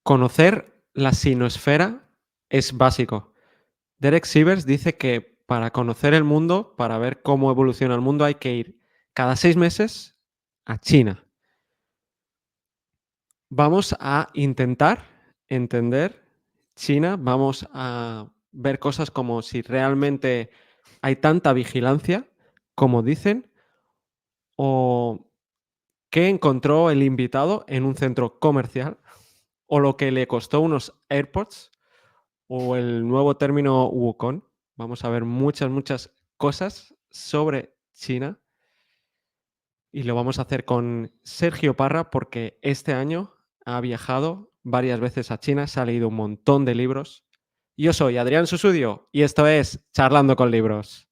Conocer la sinosfera es básico. Derek Sivers dice que para conocer el mundo, para ver cómo evoluciona el mundo, hay que ir cada 6 meses a China. Vamos a intentar entender China, vamos a ver cosas como si realmente hay tanta vigilancia como dicen, o qué encontró el invitado en un centro comercial, o lo que le costó unos AirPods, o el nuevo término Wukong. Vamos a ver muchas, muchas cosas sobre China y lo vamos a hacer con Sergio Parra porque este año ha viajado varias veces a China, se ha leído un montón de libros. Yo soy Adrián Susudio y esto es Charlando con Libros.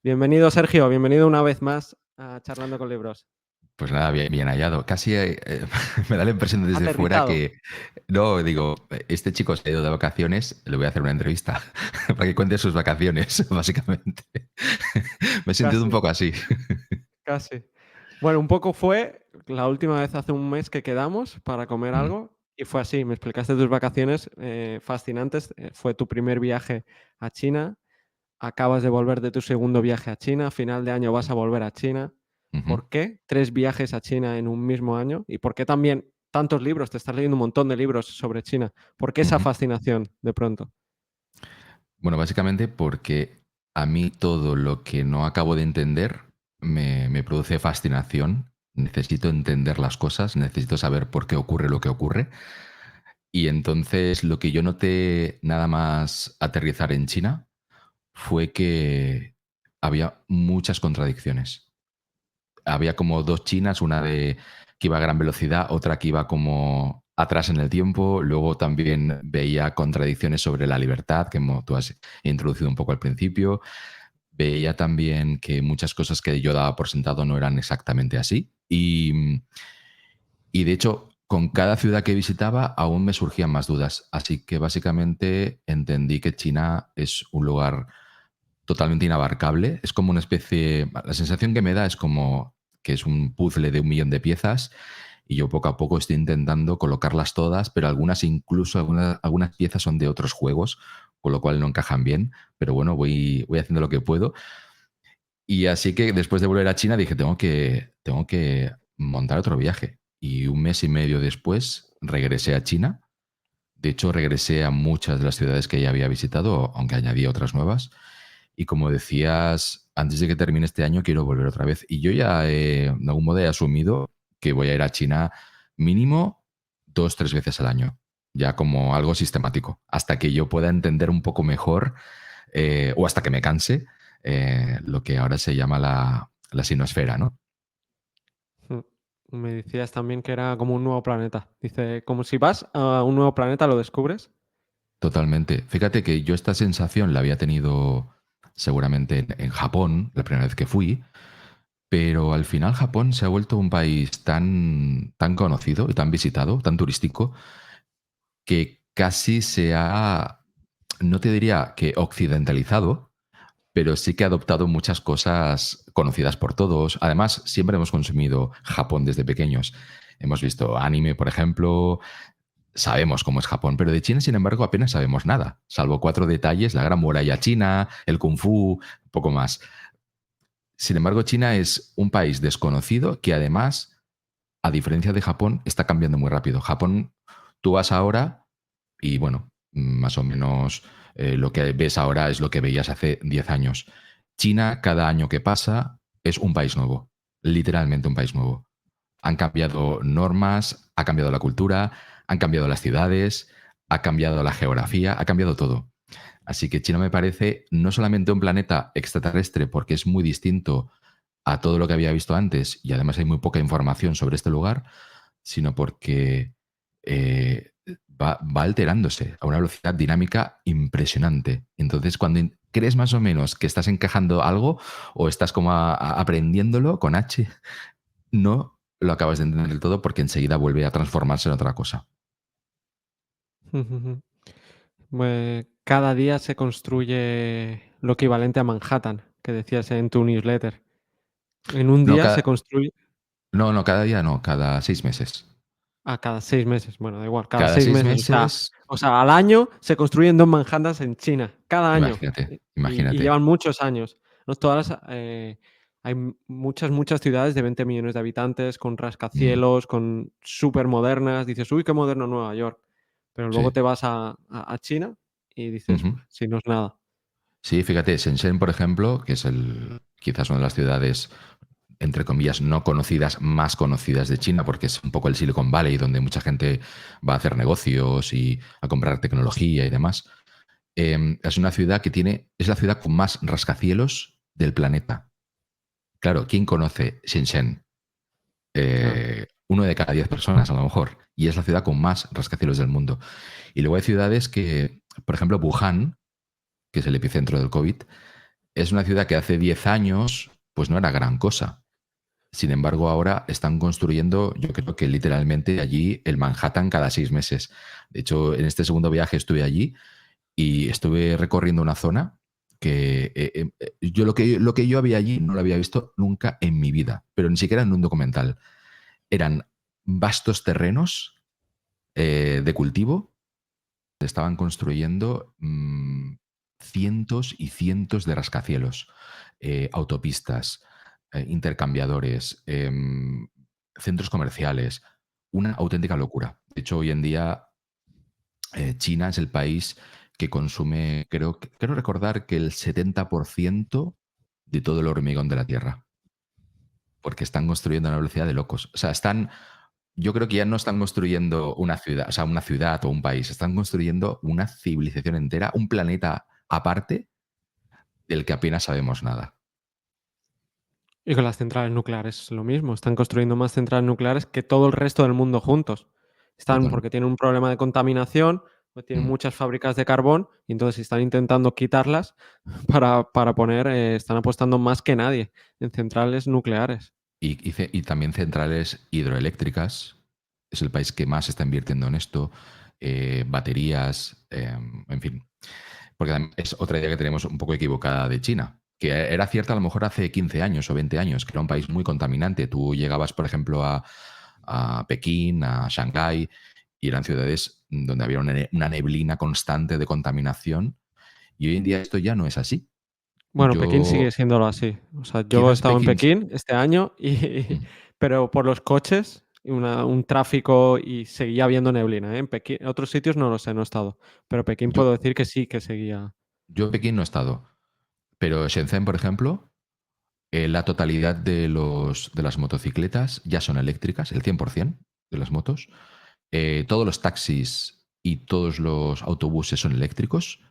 Bienvenido Sergio, bienvenido una vez más a Charlando con Libros. Pues nada, bien hallado. Casi me da la impresión desde fuera Aterrizado. que, no, digo, este chico se ha ido de vacaciones, le voy a hacer una entrevista para que cuente sus vacaciones, básicamente. Me he sentido un Casi, poco así. casi. Bueno, un poco fue la última vez hace un mes que quedamos para comer Mm, algo y fue así. Me explicaste tus vacaciones fascinantes. Fue tu primer viaje a China. Acabas de volver de tu segundo viaje a China. A final de año vas a volver a China. ujú, ¿Por qué 3 viajes a China en un mismo año? ¿Y por qué también tantos libros? Te estás leyendo un montón de libros sobre China. ¿Por qué esa ujú. fascinación de pronto? Bueno, básicamente porque a mí todo lo que no acabo de entender me produce fascinación. Necesito entender las cosas, necesito saber por qué ocurre lo que ocurre. Y entonces lo que yo noté nada más aterrizar en China fue que había muchas contradicciones. Había como dos Chinas, una de que iba a gran velocidad, otra que iba como atrás en el tiempo. Luego también veía contradicciones sobre la libertad, que tú has introducido un poco al principio. Veía también que muchas cosas que yo daba por sentado no eran exactamente así. Y de hecho, con cada ciudad que visitaba aún me surgían más dudas. Así que básicamente entendí que China es un lugar totalmente inabarcable. Es como una especie. La sensación que me da es como que es un puzzle de 1 millón de piezas y yo poco a poco estoy intentando colocarlas todas, pero algunas piezas son de otros juegos, con lo cual no encajan bien. Pero bueno, voy haciendo lo que puedo. Y así que después de volver a China dije, tengo que montar otro viaje. Y 1 mes y medio después regresé a China. De hecho, regresé a muchas de las ciudades que ya había visitado, aunque añadí otras nuevas. Y como decías, antes de que termine este año quiero volver otra vez. Y yo ya de algún modo he asumido que voy a ir a China mínimo 2, 3 veces al año, ya como algo sistemático, hasta que yo pueda entender un poco mejor o hasta que me canse lo que ahora se llama la sinosfera, ¿no? Mm. Me decías también que era como un nuevo planeta. Dice, como si vas a un nuevo planeta, lo descubres. Totalmente. Fíjate que yo esta sensación la había tenido seguramente en Japón, la primera vez que fui, pero al final Japón se ha vuelto un país tan conocido y tan visitado, tan turístico, que casi no te diría que occidentalizado, pero sí que ha adoptado muchas cosas conocidas por todos. Además, siempre hemos consumido Japón desde pequeños. Hemos visto anime, por ejemplo, sabemos cómo es Japón, pero de China, sin embargo, apenas sabemos nada, salvo 4 detalles: la Gran Muralla China, el Kung Fu, poco más. Sin embargo, China es un país desconocido que además, a diferencia de Japón, está cambiando muy rápido. Japón, tú vas ahora y bueno, más o menos lo que ves ahora es lo que veías hace 10 años. China, cada año que pasa, es un país nuevo, literalmente un país nuevo. Han cambiado normas, ha cambiado la cultura, han cambiado las ciudades, ha cambiado la geografía, ha cambiado todo. Así que China me parece no solamente un planeta extraterrestre, porque es muy distinto a todo lo que había visto antes y además hay muy poca información sobre este lugar, sino porque va alterándose a una velocidad dinámica impresionante. Entonces, cuando crees más o menos que estás encajando algo o estás como aprendiéndolo con H, no lo acabas de entender del todo porque enseguida vuelve a transformarse en otra cosa. Cada día se construye lo equivalente a Manhattan, que decías en tu newsletter. En un No, día se construye no, cada día no, cada 6 meses. a cada 6 meses. Bueno, da igual, cada Cada 6 6 meses. meses, O sea, al año se construyen 2 Manhattans en China, cada año. imagínate, Y imagínate. llevan muchos años. No todas las, hay muchas, muchas ciudades de 20 millones de habitantes, con Mm, rascacielos, con supermodernas. Dices: "Uy, qué moderno Nueva York". Pero luego sí. te vas a China y dices: Ujú. "Si no es nada". Sí, fíjate, Shenzhen, por ejemplo, que es quizás una de las ciudades, entre comillas, no conocidas, más conocidas de China, porque es un poco el Silicon Valley, donde mucha gente va a hacer negocios y a comprar tecnología y demás. Es una ciudad que es la ciudad con más rascacielos del planeta. Claro, ¿quién conoce Shenzhen? Claro. Uno de cada 10 personas, a lo mejor. Y es la ciudad con más rascacielos del mundo. Y luego hay ciudades que, por ejemplo, Wuhan, que es el epicentro del COVID, es una ciudad que hace 10 años pues no era gran cosa. Sin embargo, ahora están construyendo, yo creo que literalmente allí el Manhattan cada 6 meses. De hecho, en este segundo viaje estuve allí y estuve recorriendo una zona que yo lo que yo había allí no lo había visto nunca en mi vida, pero ni siquiera en un documental. Eran vastos terrenos de cultivo, se estaban construyendo cientos y cientos de rascacielos, autopistas, intercambiadores, centros comerciales, una auténtica locura. De hecho, hoy en día China es el país que consume, creo recordar que el 70% de todo el hormigón de la Tierra, porque están construyendo a una velocidad de locos. O sea, yo creo que ya no están construyendo una ciudad, o sea, una ciudad o un país, están construyendo una civilización entera, un planeta aparte del que apenas sabemos nada. Y con las centrales nucleares es lo mismo, están construyendo más centrales nucleares que todo el resto del mundo juntos. Están Total. porque tienen un problema de contaminación, pues tienen Mm. muchas fábricas de carbón y entonces están intentando quitarlas para poner, están apostando más que nadie en centrales nucleares. Y también centrales hidroeléctricas. Es el país que más está invirtiendo en esto. Baterías, en fin. Porque es otra idea que tenemos un poco equivocada de China, que era cierta a lo mejor hace 15 años o 20 años, que era un país muy contaminante. Tú llegabas, por ejemplo, a Pekín, a Shanghái, y eran ciudades donde había una neblina constante de contaminación. Y hoy en día esto ya no es así. Bueno, Pekín sigue Yo, siéndolo así. O sea, yo he quizás estado en Pekín, Pekín este año y mm, pero por los coches, un tráfico y seguía habiendo neblina, ¿eh? En Pekín, en otros sitios no lo sé, no he estado, pero Pekín yo, puedo decir que sí, que seguía. yo en Pekín no he estado, pero Shenzhen, por ejemplo, la totalidad de las motocicletas ya son eléctricas, el 100% de las motos. Todos los taxis y todos los autobuses son eléctricos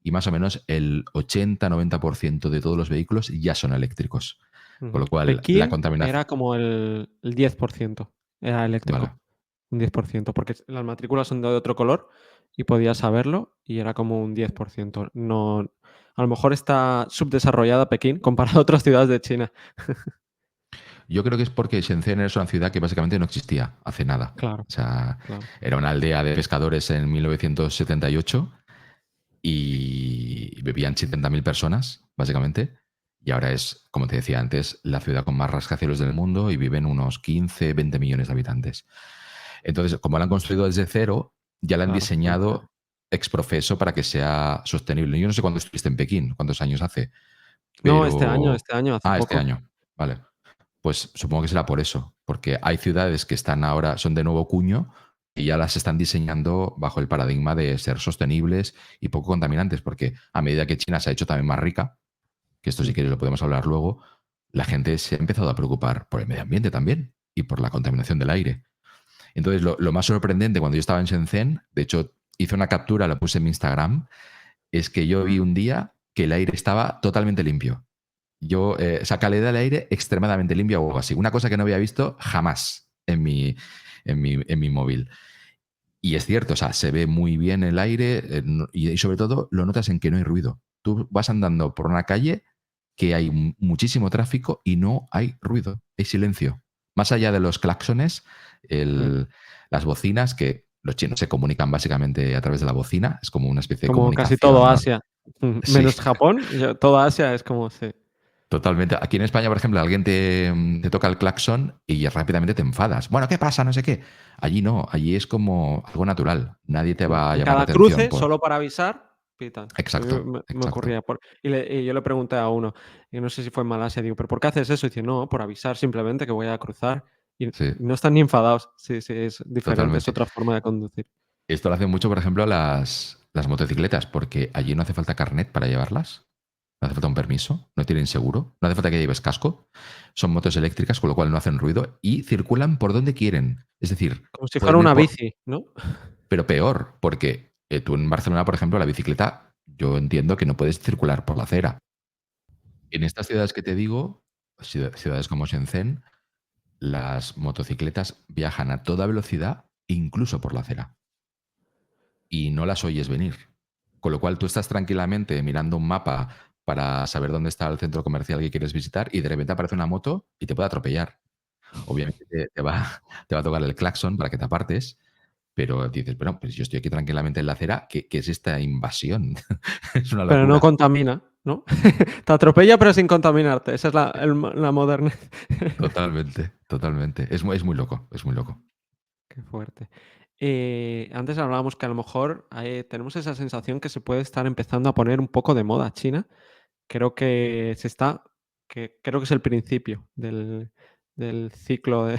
y más o menos el 80-90% de todos los vehículos ya son eléctricos. Con Ujú. lo cual, la Pekín contaminación... era como el 10%, era Vale. eléctrico, un 10%, porque las matrículas son de otro color y podías saberlo y era como un 10%. No, a lo mejor está subdesarrollada Pekín comparado a otras ciudades de China. Yo creo que es porque Shenzhen es una ciudad que básicamente no existía hace nada. Claro, O sea, claro. era una aldea de pescadores en 1978 y vivían 70.000 personas, básicamente. Y ahora es, como te decía antes, la ciudad con más rascacielos del mundo y viven unos 15, 20 millones de habitantes. Entonces, como la han construido desde cero, ya la han Claro, entonces diseñado ex profeso para que sea sostenible. Yo no sé cuándo estuviste en Pekín, cuántos años hace, no, pero... este año, hace Ah, este poco. año. Vale. Pues supongo que será por eso, porque hay ciudades que están ahora, son de nuevo cuño y ya las están diseñando bajo el paradigma de ser sostenibles y poco contaminantes, porque a medida que China se ha hecho también más rica, que esto si Mm. quieres lo podemos hablar luego, la gente se ha empezado a preocupar por el medio ambiente también y por la contaminación del aire. Entonces, lo más sorprendente cuando yo estaba en Shenzhen, de hecho, hice una captura, la puse en mi Instagram, es que yo vi un día que el aire estaba totalmente limpio. O sea, calidad del aire extremadamente limpia o algo así. Una cosa que no había visto jamás en mi móvil. Y es cierto, o sea, se ve muy bien el aire y sobre todo lo notas en que no hay ruido. Tú vas andando por una calle que hay muchísimo tráfico y no hay ruido, hay silencio. Más allá de los claxones, Sí. las bocinas, que los chinos se comunican básicamente a través de la bocina, es como una especie de Como casi todo comunicación. Asia, Sí, menos Japón, toda Asia es como sí. Totalmente. Aquí en España, por ejemplo, alguien te toca el claxon y rápidamente te enfadas. Bueno, ¿qué pasa? No sé qué. Allí no, allí es como algo natural. Nadie te va a En llamar la cada atención cruce, por... solo para avisar, pitan. A mí Exacto, me exacto. ocurría y yo le pregunté a uno, y no sé si fue en Malasia, digo: "¿Pero por qué haces eso?". Y dice: "No, por avisar simplemente que voy a cruzar". Y Sí, no están ni enfadados. Sí, sí, es diferente, es totalmente. otra forma de conducir. Esto lo hacen mucho, por ejemplo, las motocicletas, porque allí no hace falta carnet para llevarlas. No hace falta un permiso, no tienen seguro, no hace falta que lleves casco. Son motos eléctricas, con lo cual no hacen ruido y circulan por donde quieren. Es decir, Como si fuera pueden ir una por... bici, ¿no? Pero peor, porque tú en Barcelona, por ejemplo, la bicicleta, yo entiendo que no puedes circular por la acera. En estas ciudades que te digo, ciudades como Shenzhen, las motocicletas viajan a toda velocidad, incluso por la acera, y no las oyes venir. Con lo cual tú estás tranquilamente mirando un mapa para saber dónde está el centro comercial que quieres visitar y de repente aparece una moto y te puede atropellar. Obviamente te va a tocar el claxon para que te apartes, pero dices, bueno, pues yo estoy aquí tranquilamente en la acera, ¿qué es esta invasión? Es una Pero no locura. contamina, ¿no? Te atropella, pero sin contaminarte. Esa es la modernez. Totalmente, totalmente. Es muy loco, es muy loco. Qué fuerte. Antes hablábamos que a lo mejor, tenemos esa sensación que se puede estar empezando a poner un poco de moda China. Creo que creo que es el principio del ciclo de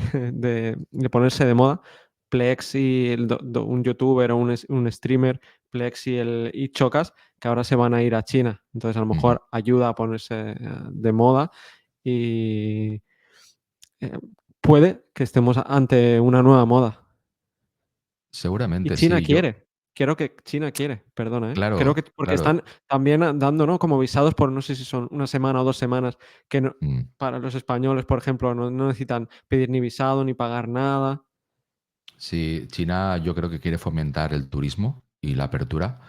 de ponerse de moda. Plex y el un youtuber o un streamer, Plex y Chocas, que ahora se van a ir a China. Entonces, a lo Ujú. mejor ayuda a ponerse, de moda y, eh, puede que estemos ante una nueva moda. Y Seguramente, China sí. Yo, quiere, creo que China quiere, perdona, ¿eh? Creo que claro, porque claro. están también dando, ¿no? Como visados por no sé si son una semana o 2 semanas, que no Mm. para los españoles, por ejemplo, no necesitan pedir ni visado ni pagar nada. Sí, China yo creo que quiere fomentar el turismo y la apertura.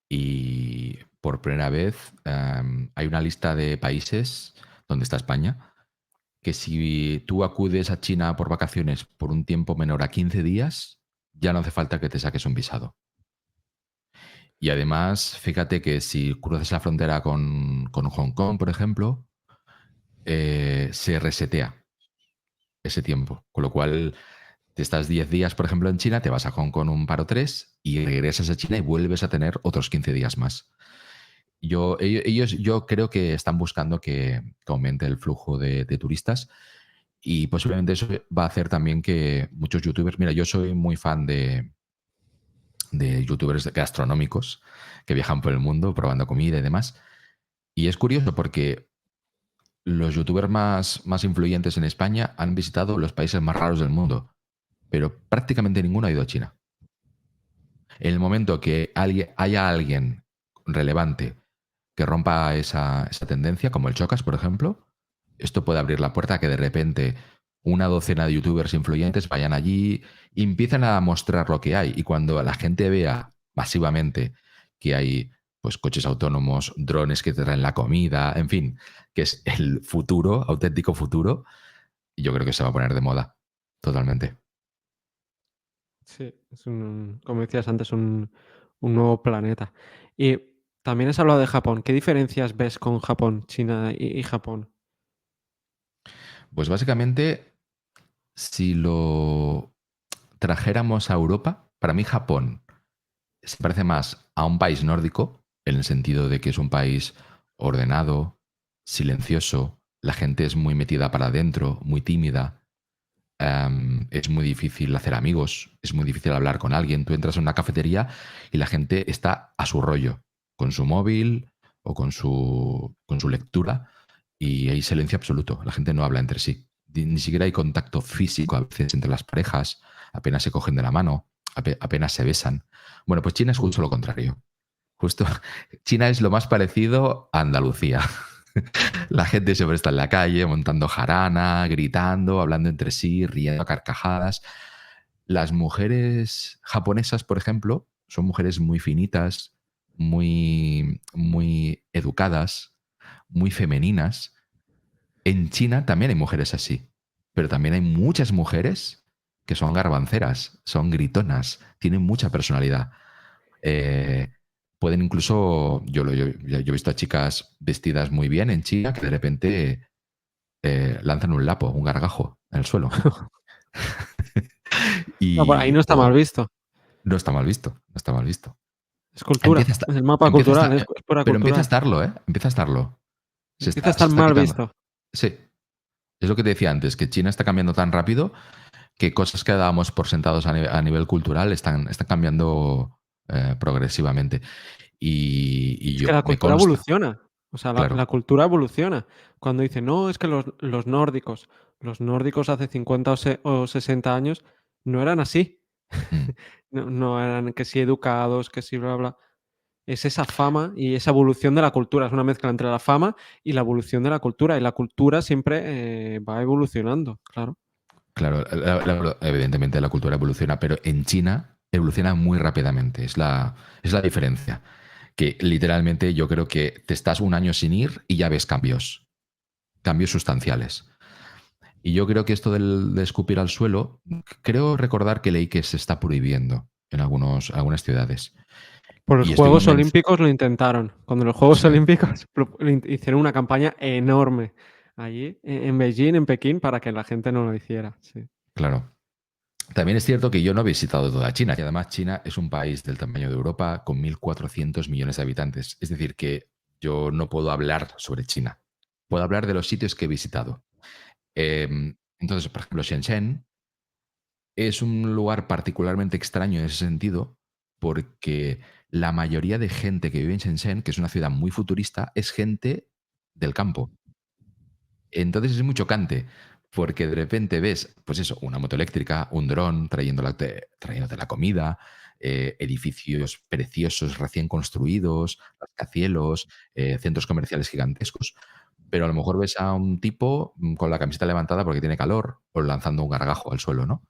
Y por primera vez hay una lista de países donde está España, que si tú acudes a China por vacaciones por un tiempo menor a 15 días, ya no hace falta que te saques un visado. Y además, fíjate que si cruzas la frontera con Hong Kong, por ejemplo, se resetea ese tiempo. Con lo cual, te estás 10 días, por ejemplo, en China, te vas a Hong Kong un par o tres y regresas a China y vuelves a tener otros 15 días más. Yo creo que están buscando que aumente el flujo de turistas y posiblemente eso va a hacer también que muchos youtubers, mira, yo soy muy fan de youtubers gastronómicos que viajan por el mundo probando comida y demás. Y es curioso porque los youtubers más influyentes en España han visitado los países más raros del mundo, pero prácticamente ninguno ha ido a China. En el momento que haya alguien relevante que rompa esa tendencia, como el Chocas, por ejemplo, esto puede abrir la puerta a que de repente una docena de youtubers influyentes vayan allí y empiezan a mostrar lo que hay. Y cuando la gente vea masivamente que hay pues coches autónomos, drones que te traen la comida, en fin, que es el futuro, auténtico futuro, yo creo que se va a poner de moda. Totalmente. Sí, es como decías antes, un nuevo planeta. Y también has hablado de Japón. ¿Qué diferencias ves con Japón, China y Japón? Pues básicamente, si lo trajéramos a Europa, para mí Japón se parece más a un país nórdico, en el sentido de que es un país ordenado, silencioso, la gente es muy metida para adentro, muy tímida, es muy difícil hacer amigos, es muy difícil hablar con alguien. Tú entras en una cafetería y la gente está a su rollo, con su móvil o con su lectura, y hay silencio absoluto, la gente no habla entre sí. Ni siquiera hay contacto físico a veces entre las parejas, apenas se cogen de la mano, apenas se besan. Bueno, pues China es justo lo contrario. Justo, China es lo más parecido a Andalucía. La gente siempre está en la calle montando jarana, gritando, hablando entre sí, riendo a carcajadas. Las mujeres japonesas, por ejemplo, son mujeres muy finitas, muy educadas, muy femeninas. En China también hay mujeres así, pero también hay muchas mujeres que son garbanceras, son gritonas, tienen mucha personalidad. Eh, pueden incluso, yo he visto a chicas vestidas muy bien en China que de repente lanzan un lapo, un gargajo en el suelo. No, por ahí Y no está mal visto. no está mal visto, no está mal visto. Es Empieza a cultura, estar, es el mapa empieza a cultural, estar, es pura pero empieza a cultural. estarlo, ¿eh? Empieza a estarlo. Empieza a Se estar está mal quitando. visto. Sí, es lo que te decía antes, que China está cambiando tan rápido que cosas que dábamos por sentados a nivel cultural están cambiando progresivamente. Y Es que yo la me cultura consta, evoluciona. O sea, la claro. cultura evoluciona. Cuando dicen, no, es que los nórdicos hace 50 o 60 años no eran así. Mm, No eran que sí educados, que sí bla, bla. Es esa fama y esa evolución de la cultura. Es una mezcla entre la fama y la evolución de la cultura. Y la cultura siempre va evolucionando, claro. claro, evidentemente la cultura evoluciona, pero en China evoluciona muy rápidamente. Es la diferencia. Que literalmente yo creo que te estás un año sin ir y ya ves cambios, cambios sustanciales. Y yo creo que esto de escupir al suelo, creo recordar que leí que se está prohibiendo en algunas ciudades. Por los Y estoy Juegos convencido. Olímpicos lo intentaron. Cuando los Juegos Sí, Olímpicos hicieron una campaña enorme allí en Beijing, en Pekín, para que la gente no lo hiciera. Sí. claro. También es cierto que yo no he visitado toda China y además China es un país del tamaño de Europa con 1.400 millones de habitantes. Es decir, que yo no puedo hablar sobre China. Puedo hablar de los sitios que he visitado. Entonces, por ejemplo, Shenzhen es un lugar particularmente extraño en ese sentido porque la mayoría de gente que vive en Shenzhen, que es una ciudad muy futurista, es gente del campo. Entonces es muy chocante, porque de repente ves, pues eso, una moto eléctrica, un dron trayéndote la comida, edificios preciosos recién construidos, rascacielos, centros comerciales gigantescos. Pero a lo mejor ves a un tipo con la camiseta levantada porque tiene calor o lanzando un gargajo al suelo, ¿no?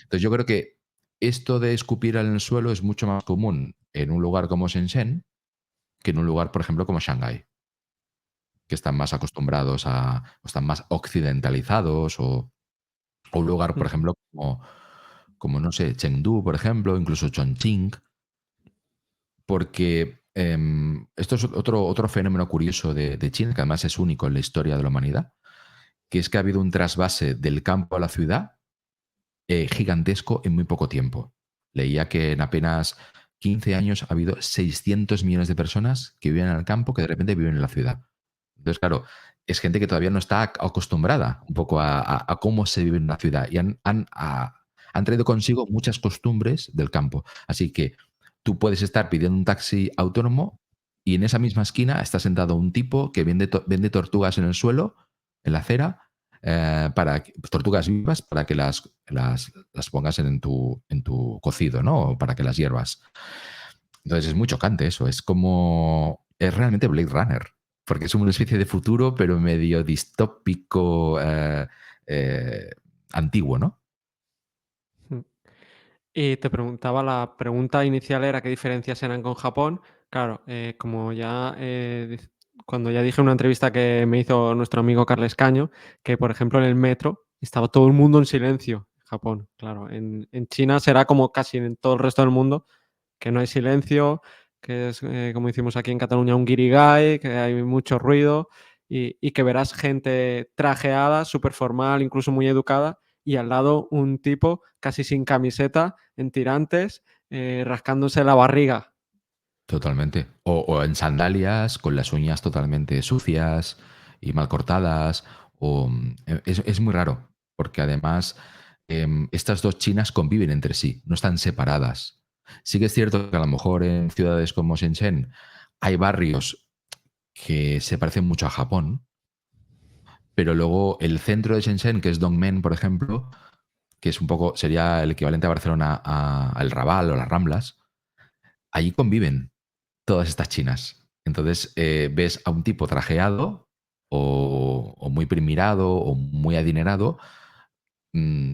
Entonces yo creo que esto de escupir en el suelo es mucho más común en un lugar como Shenzhen que en un lugar, por ejemplo, como Shanghái, que están más acostumbrados o están más occidentalizados, o un lugar, por Ujú. ejemplo, como no sé, Chengdu, por ejemplo, incluso Chongqing, porque esto es otro fenómeno curioso de China, que además es único en la historia de la humanidad, que es que ha habido un trasvase del campo a la ciudad gigantesco en muy poco tiempo. Leía que en apenas 15 años ha habido 600 millones de personas que viven en el campo que de repente viven en la ciudad. Entonces, claro, es gente que todavía no está acostumbrada un poco a cómo se vive en una ciudad y han traído consigo muchas costumbres del campo. Así que tú puedes estar pidiendo un taxi autónomo y en esa misma esquina está sentado un tipo que vende tortugas en el suelo, en la acera, tortugas vivas para que las pongas en tu cocido, ¿no? O para que las hiervas. Entonces es muy chocante eso, es realmente Blade Runner, porque es una especie de futuro, pero medio distópico, eh, antiguo, ¿no? Mm. Y te preguntaba, la pregunta inicial era qué diferencias eran con Japón. Claro, como ya cuando ya dije en una entrevista que me hizo nuestro amigo Carles Caño, que por ejemplo en el metro estaba todo el mundo en silencio. En Japón, claro. En China será como casi en todo el resto del mundo, que no hay silencio, que es, como decimos aquí en Cataluña, un guirigay, que hay mucho ruido y que verás gente trajeada, súper formal, incluso muy educada, y al lado un tipo casi sin camiseta, en tirantes, rascándose la barriga. Totalmente. O en sandalias, con las uñas totalmente sucias y mal cortadas. Es muy raro, porque además estas dos Chinas conviven entre sí, no están separadas. Sí que es cierto que a lo mejor en ciudades como Shenzhen hay barrios que se parecen mucho a Japón, pero luego el centro de Shenzhen, que es Dongmen, por ejemplo, que es un poco, sería el equivalente a Barcelona al Raval o las Ramblas, allí conviven todas estas chinas. Entonces ves a un tipo trajeado o muy primirado o muy adinerado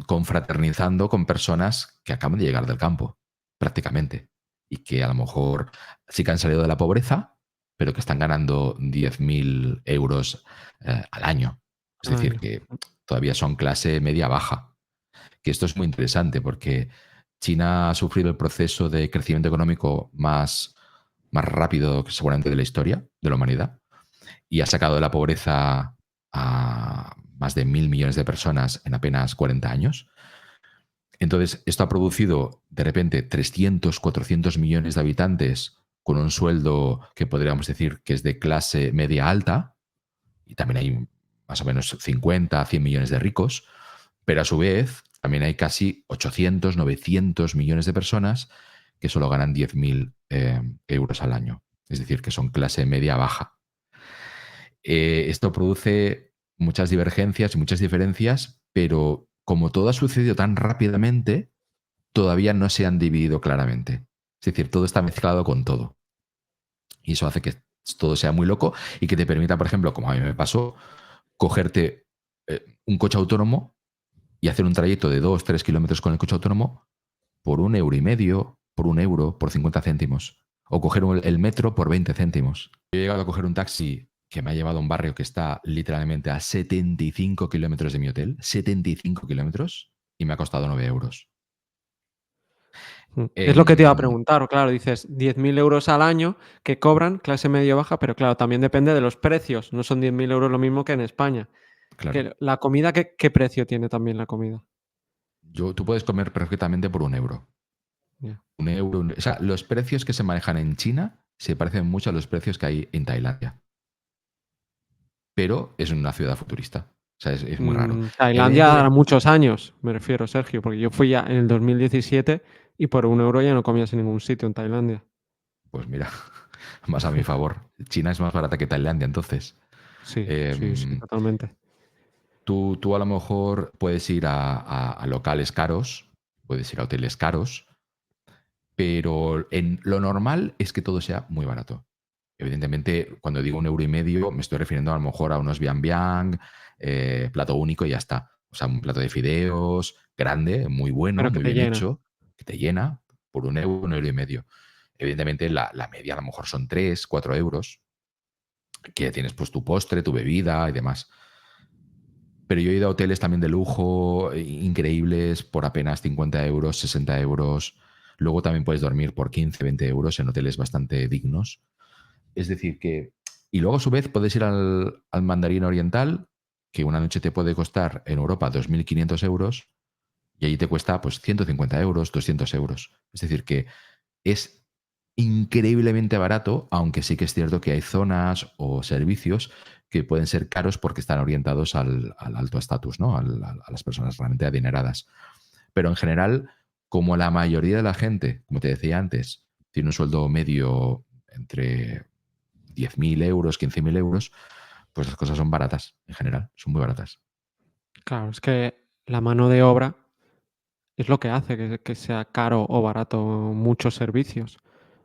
confraternizando con personas que acaban de llegar del campo, prácticamente. Y que a lo mejor sí que han salido de la pobreza, pero que están ganando 10.000 euros al año. Es Al decir, año. que todavía son clase media baja. Que esto es muy interesante porque China ha sufrido el proceso de crecimiento económico más más rápido seguramente de la historia de la humanidad y ha sacado de la pobreza a más de 1.000 millones de personas en apenas 40 años. Entonces, esto ha producido de repente 300, 400 millones de habitantes con un sueldo que podríamos decir que es de clase media alta, y también hay más o menos 50, 100 millones de ricos, pero a su vez también hay casi 800, 900 millones de personas que solo ganan 10.000 euros al año, es decir, que son clase media baja. Esto produce muchas divergencias y muchas diferencias, pero como todo ha sucedido tan rápidamente, todavía no se han dividido claramente. Es decir, todo está mezclado con todo. Y eso hace que todo sea muy loco y que te permita, por ejemplo, como a mí me pasó, cogerte un coche autónomo y hacer un trayecto de 2, 3 kilómetros con el coche autónomo por 1,5 euros, por 1 euro, por 50 céntimos. O coger el metro por 20 céntimos. Yo he llegado a coger un taxi que me ha llevado a un barrio que está literalmente a 75 kilómetros de mi hotel, 75 kilómetros, y me ha costado 9 euros. Es lo que te iba a En, preguntar, claro, dices 10.000 euros al año que cobran clase medio baja, pero claro, también depende de los precios, no son 10.000 euros lo mismo que en España. claro, Que la comida, ¿qué precio tiene también la comida? tú puedes comer perfectamente por 1 euro. Ya. 1 euro. O sea, los precios que se manejan en China se parecen mucho a los precios que hay en Tailandia. Pero es una ciudad futurista. O sea, es muy raro. Tailandia hará Evidentemente, muchos años, me refiero, Sergio, porque yo fui ya en el 2017 y por 1 euro ya no comías en ningún sitio en Tailandia. pues mira, más a mi favor. China es más barata que Tailandia, entonces. Sí, sí, sí, Em, totalmente. tú a lo mejor puedes ir a locales caros, puedes ir a hoteles caros, pero en lo normal es que todo sea muy barato. Evidentemente, cuando digo 1,5 euros, me estoy refiriendo a lo mejor a unos bian bian, plato único y ya está. O sea, un plato de fideos grande, muy bueno, Pero que muy te bien llena. hecho, que te llena por 1 euro, 1,5 euros. Evidentemente, la media a lo mejor son 3, 4 euros, que tienes pues tu postre, tu bebida y demás. Pero yo he ido a hoteles también de lujo, increíbles, por apenas 50 euros, 60 euros. Luego también puedes dormir por 15, 20 euros en hoteles bastante dignos. Es decir, que... Y luego a su vez puedes ir al Mandarín Oriental, que una noche te puede costar en Europa 2.500 euros, y allí te cuesta pues 150 euros, 200 euros. Es decir, que es increíblemente barato, aunque sí que es cierto que hay zonas o servicios que pueden ser caros porque están orientados al alto estatus, ¿no? A las personas realmente adineradas. Pero en general, como la mayoría de la gente, como te decía antes, tiene un sueldo medio entre 10.000 euros, 15.000 euros, pues las cosas son baratas en general, son muy baratas. Claro, es que la mano de obra es lo que hace que sea caro o barato muchos servicios.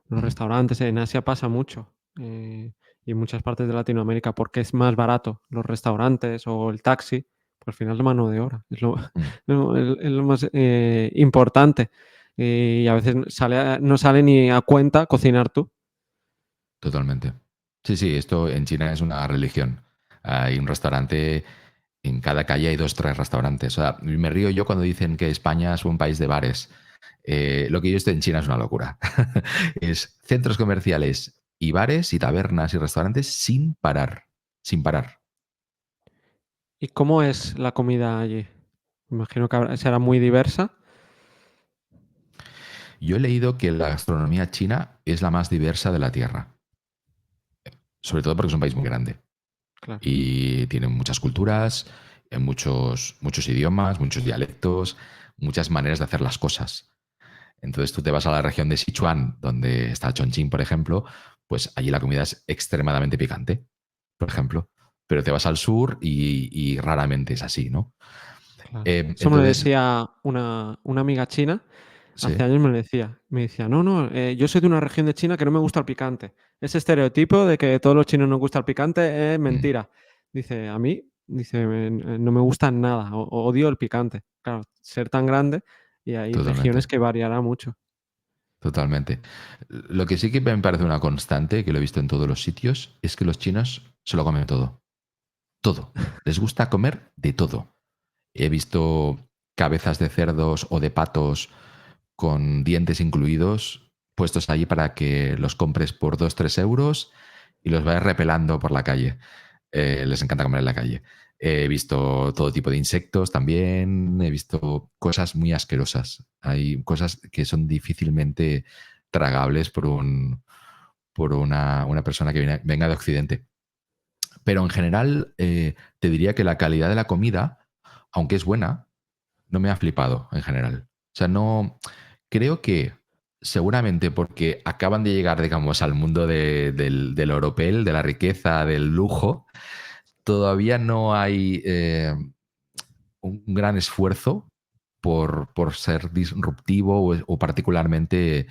Los Ujú. restaurantes en Asia pasa mucho, y en muchas partes de Latinoamérica, porque es más barato los restaurantes o el taxi, pues al final la mano de obra es lo, Mm, es lo más importante. Y a veces no sale ni a cuenta cocinar tú. totalmente. Sí, sí, esto en China es una religión. Hay un restaurante, en cada calle hay 2, 3 restaurantes. O sea, me río yo cuando dicen que España es un país de bares. Lo que yo estoy en China es una locura. Es centros comerciales y bares y tabernas y restaurantes sin parar, sin parar. ¿Y cómo es la comida allí? Me imagino que será muy diversa. Yo he leído que la gastronomía china es la más diversa de la Tierra, sobre todo porque es un país muy grande Claro. y tiene muchas culturas, muchos, muchos idiomas, muchos dialectos, muchas maneras de hacer las cosas. Entonces tú te vas a la región de Sichuan, donde está Chongqing, por ejemplo, pues allí la comida es extremadamente picante, por ejemplo. Pero te vas al sur y raramente es así, ¿no? Claro. Eso me lo Entonces, decía una amiga china, hace sí, años me lo decía. Me decía: "No, no, yo soy de una región de China que no me gusta el picante". Ese estereotipo de que todos los chinos nos gusta el picante es mm, mentira. Dice: "A mí", dice, "no me gusta nada, odio el picante". Claro, ser tan grande y hay regiones totalmente, que variará mucho. totalmente. Lo que sí que me parece una constante, que lo he visto en todos los sitios, es que los chinos se lo comen todo. Todo. Les gusta comer de todo. He visto cabezas de cerdos o de patos con dientes incluidos puestos allí para que los compres por 2-3 euros y los vayas repelando por la calle. Les encanta comer en la calle. He visto todo tipo de insectos también, he visto cosas muy asquerosas. Hay cosas que son difícilmente tragables por una persona que venga de Occidente. Pero en general, te diría que la calidad de la comida, aunque es buena, no me ha flipado en general. O sea, no. Creo que seguramente porque acaban de llegar, digamos, al mundo del oropel, de la riqueza, del lujo, todavía no hay un gran esfuerzo por ser disruptivo o particularmente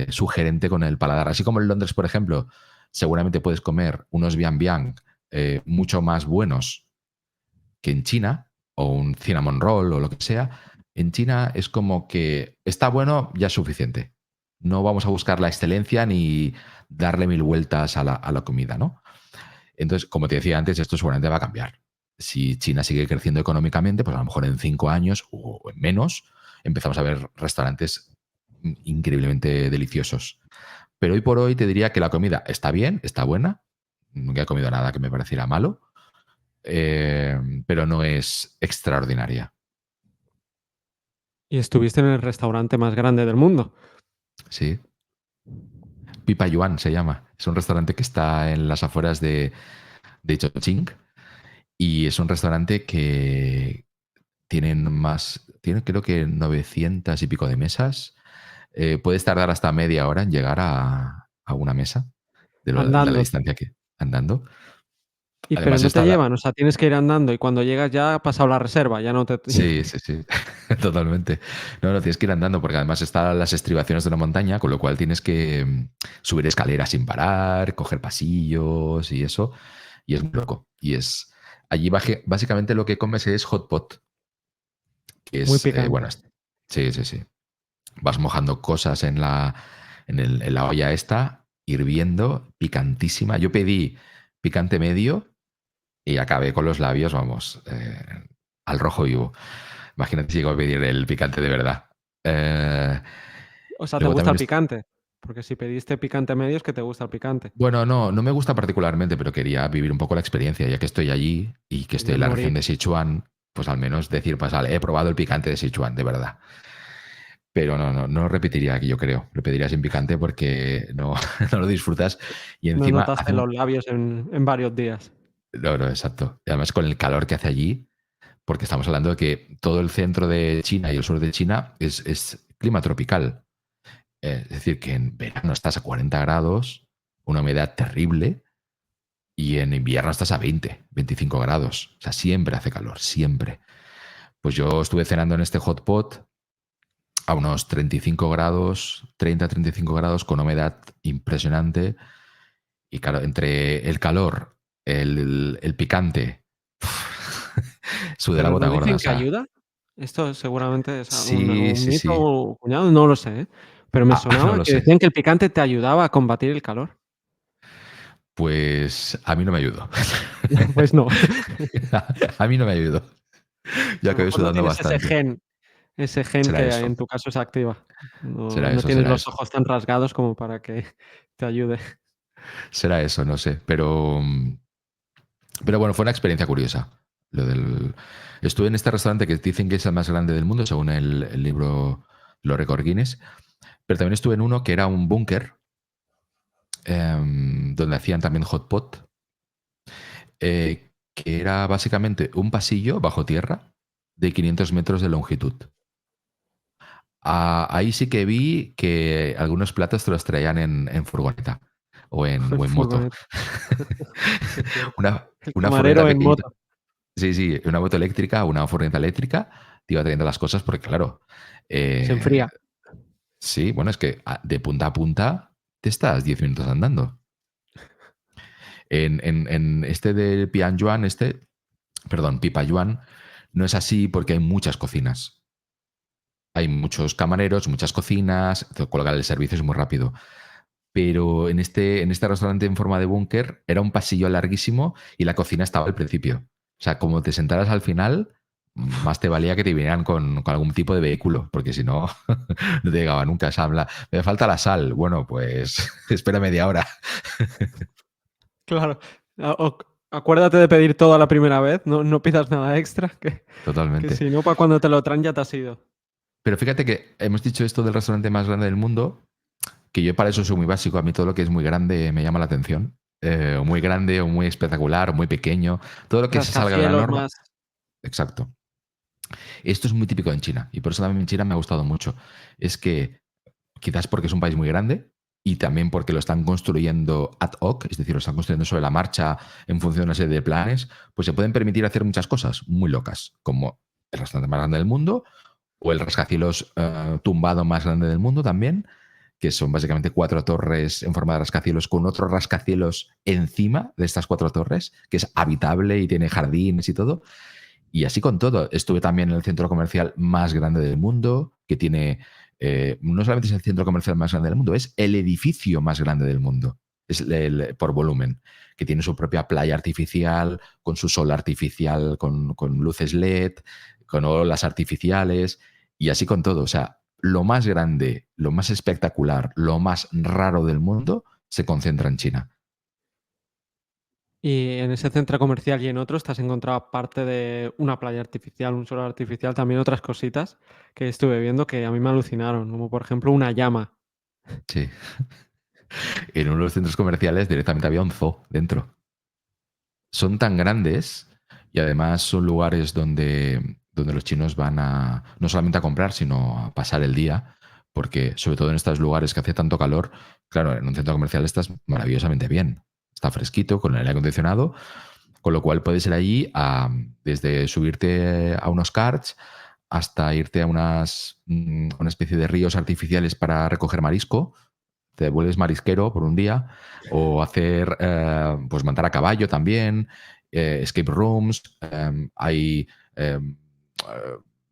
sugerente con el paladar. Así como en Londres, por ejemplo, seguramente puedes comer unos Bian Bian mucho más buenos que en China, o un cinnamon roll o lo que sea. En China es como que está bueno, ya es suficiente. No vamos a buscar la excelencia ni darle mil vueltas a la comida, ¿no? Entonces, como te decía antes, esto seguramente va a cambiar. Si China sigue creciendo económicamente, pues a lo mejor en 5 años o en menos empezamos a ver restaurantes increíblemente deliciosos. Pero hoy por hoy te diría que la comida está bien, está buena. Nunca he comido nada que me pareciera malo, pero no es extraordinaria. Y estuviste en el restaurante más grande del mundo. Sí. Pipa Yuan se llama. Es un restaurante que está en las afueras de Chongqing y es un restaurante que tiene creo que 900 y pico de mesas. Puedes tardar hasta media hora en llegar a una mesa de la Andando. distancia que andando. Pero Además no te está llevan, o sea, tienes que ir andando y cuando llegas ya ha pasado la reserva, ya no te Sí, sí, sí, totalmente. No, no, tienes que ir andando porque además están las estribaciones de una montaña, con lo cual tienes que subir escaleras sin parar, coger pasillos y eso, y es muy loco. Y allí básicamente lo que comes es hot pot, que muy es, bueno, picante. sí, sí, sí. Vas mojando cosas en la olla esta, hirviendo, picantísima. Yo pedí picante medio y acabé con los labios, vamos, al rojo vivo. Imagínate si llego a pedir el picante de verdad. Eh, O sea, ¿te luego gusta también, el picante? Porque si pediste picante medio es que te gusta el picante. bueno, no me gusta particularmente, pero quería vivir un poco la experiencia, ya que estoy allí y que estoy Querías en la región morir. de Sichuan, pues al menos decir, pues vale, he probado el picante de Sichuan, de verdad. Pero no lo repetiría aquí, yo creo. Lo pediría sin picante porque no, no lo disfrutas. Y No encima notaste los labios en varios días. No, no, exacto. Y además con el calor que hace allí, porque estamos hablando de que todo el centro de China y el sur de China es clima tropical. Es decir, que en verano estás a 40 grados, una humedad terrible, y en invierno estás a 20, 25 grados. O sea, siempre hace calor, siempre. Pues yo estuve cenando en este hot pot a unos 35 grados, 30-35 grados, con humedad impresionante. Y claro, entre el calor, el picante, sudé la ¿Pero no gota gorda. dicen O que sea, ayuda? Esto seguramente es sí, un sí, mito sí. o cuñado, no lo sé, ¿eh? Pero me No sonaba lo que sé. decían que el picante te ayudaba a combatir el calor. Pues a mí no me ayudó. Pues no. A mí no me ayudó. A Ya lo acabé mejor no sudando tienes bastante. ese gen Será que eso, en tu caso se activa. No será no eso, tienes será los eso. ojos tan rasgados como para que te ayude. Será eso, no sé. Pero bueno, fue una experiencia curiosa. Lo del... Estuve en este restaurante que dicen que es el más grande del mundo, según el libro Los Récords Guinness. Pero también estuve en uno que era un búnker, donde hacían también hot pot, que era básicamente un pasillo bajo tierra de 500 metros de longitud. Ahí sí que vi que algunos platos te los traían en furgoneta En o en moto. furgoneta. Qué fuerte. Una, El una furgoneta camarero en pequeñita. moto. Sí, sí, una moto eléctrica, una furgoneta eléctrica, te iba trayendo las cosas porque, claro, Se eh, enfría. sí, bueno, es que de punta a punta te estás 10 minutos andando. En este de Pianyuan, perdón, Pipayuan, no es así porque hay muchas cocinas. Hay muchos camareros, muchas cocinas, colgar el servicio es muy rápido. Pero en este restaurante en forma de búnker era un pasillo larguísimo y la cocina estaba al principio. O sea, como te sentaras al final, más te valía que te vinieran con algún tipo de vehículo, porque si no, no te llegaba nunca esa habla. Me falta la sal. Bueno, pues espera media hora. Claro. Acuérdate de pedir todo a la primera vez, no pidas nada extra, que Totalmente. si no, para cuando te lo traen ya te has ido. Pero fíjate que hemos dicho esto del restaurante más grande del mundo, que yo para eso soy muy básico. A mí todo lo que es muy grande me llama la atención. O muy grande, o muy espectacular, o muy pequeño. Todo lo que se salga de la Rascacielos norma. más. Exacto. Esto es muy típico en China. Y por eso también en China me ha gustado mucho. Es que quizás porque es un país muy grande y también porque lo están construyendo ad hoc, es decir, lo están construyendo sobre la marcha en función de una serie de planes, pues se pueden permitir hacer muchas cosas muy locas, como el restaurante más grande del mundo o el rascacielos tumbado más grande del mundo también, que son básicamente 4 torres en forma de rascacielos con otros rascacielos encima de estas 4 torres, que es habitable y tiene jardines y todo. Y así con todo. Estuve también en el centro comercial más grande del mundo, que tiene, no solamente es el centro comercial más grande del mundo, es el edificio más grande del mundo, es por volumen, que tiene su propia playa artificial, con su sol artificial, con luces LED, con olas artificiales, y así con todo. O sea, lo más grande, lo más espectacular, lo más raro del mundo se concentra en China. Y en ese centro comercial y en otros te has encontrado, aparte de una playa artificial, un sol artificial, también otras cositas que estuve viendo que a mí me alucinaron, como por ejemplo una llama. Sí. En uno de los centros comerciales directamente había un zoo dentro. Son tan grandes y además son lugares donde los chinos van a no solamente a comprar, sino a pasar el día, porque sobre todo en estos lugares que hace tanto calor, claro, en un centro comercial estás maravillosamente bien. Está fresquito, con el aire acondicionado, con lo cual puedes ir allí desde subirte a unos karts hasta irte a una especie de ríos artificiales para recoger marisco, te vuelves marisquero por un día, o hacer, pues montar a caballo también, escape rooms, hay,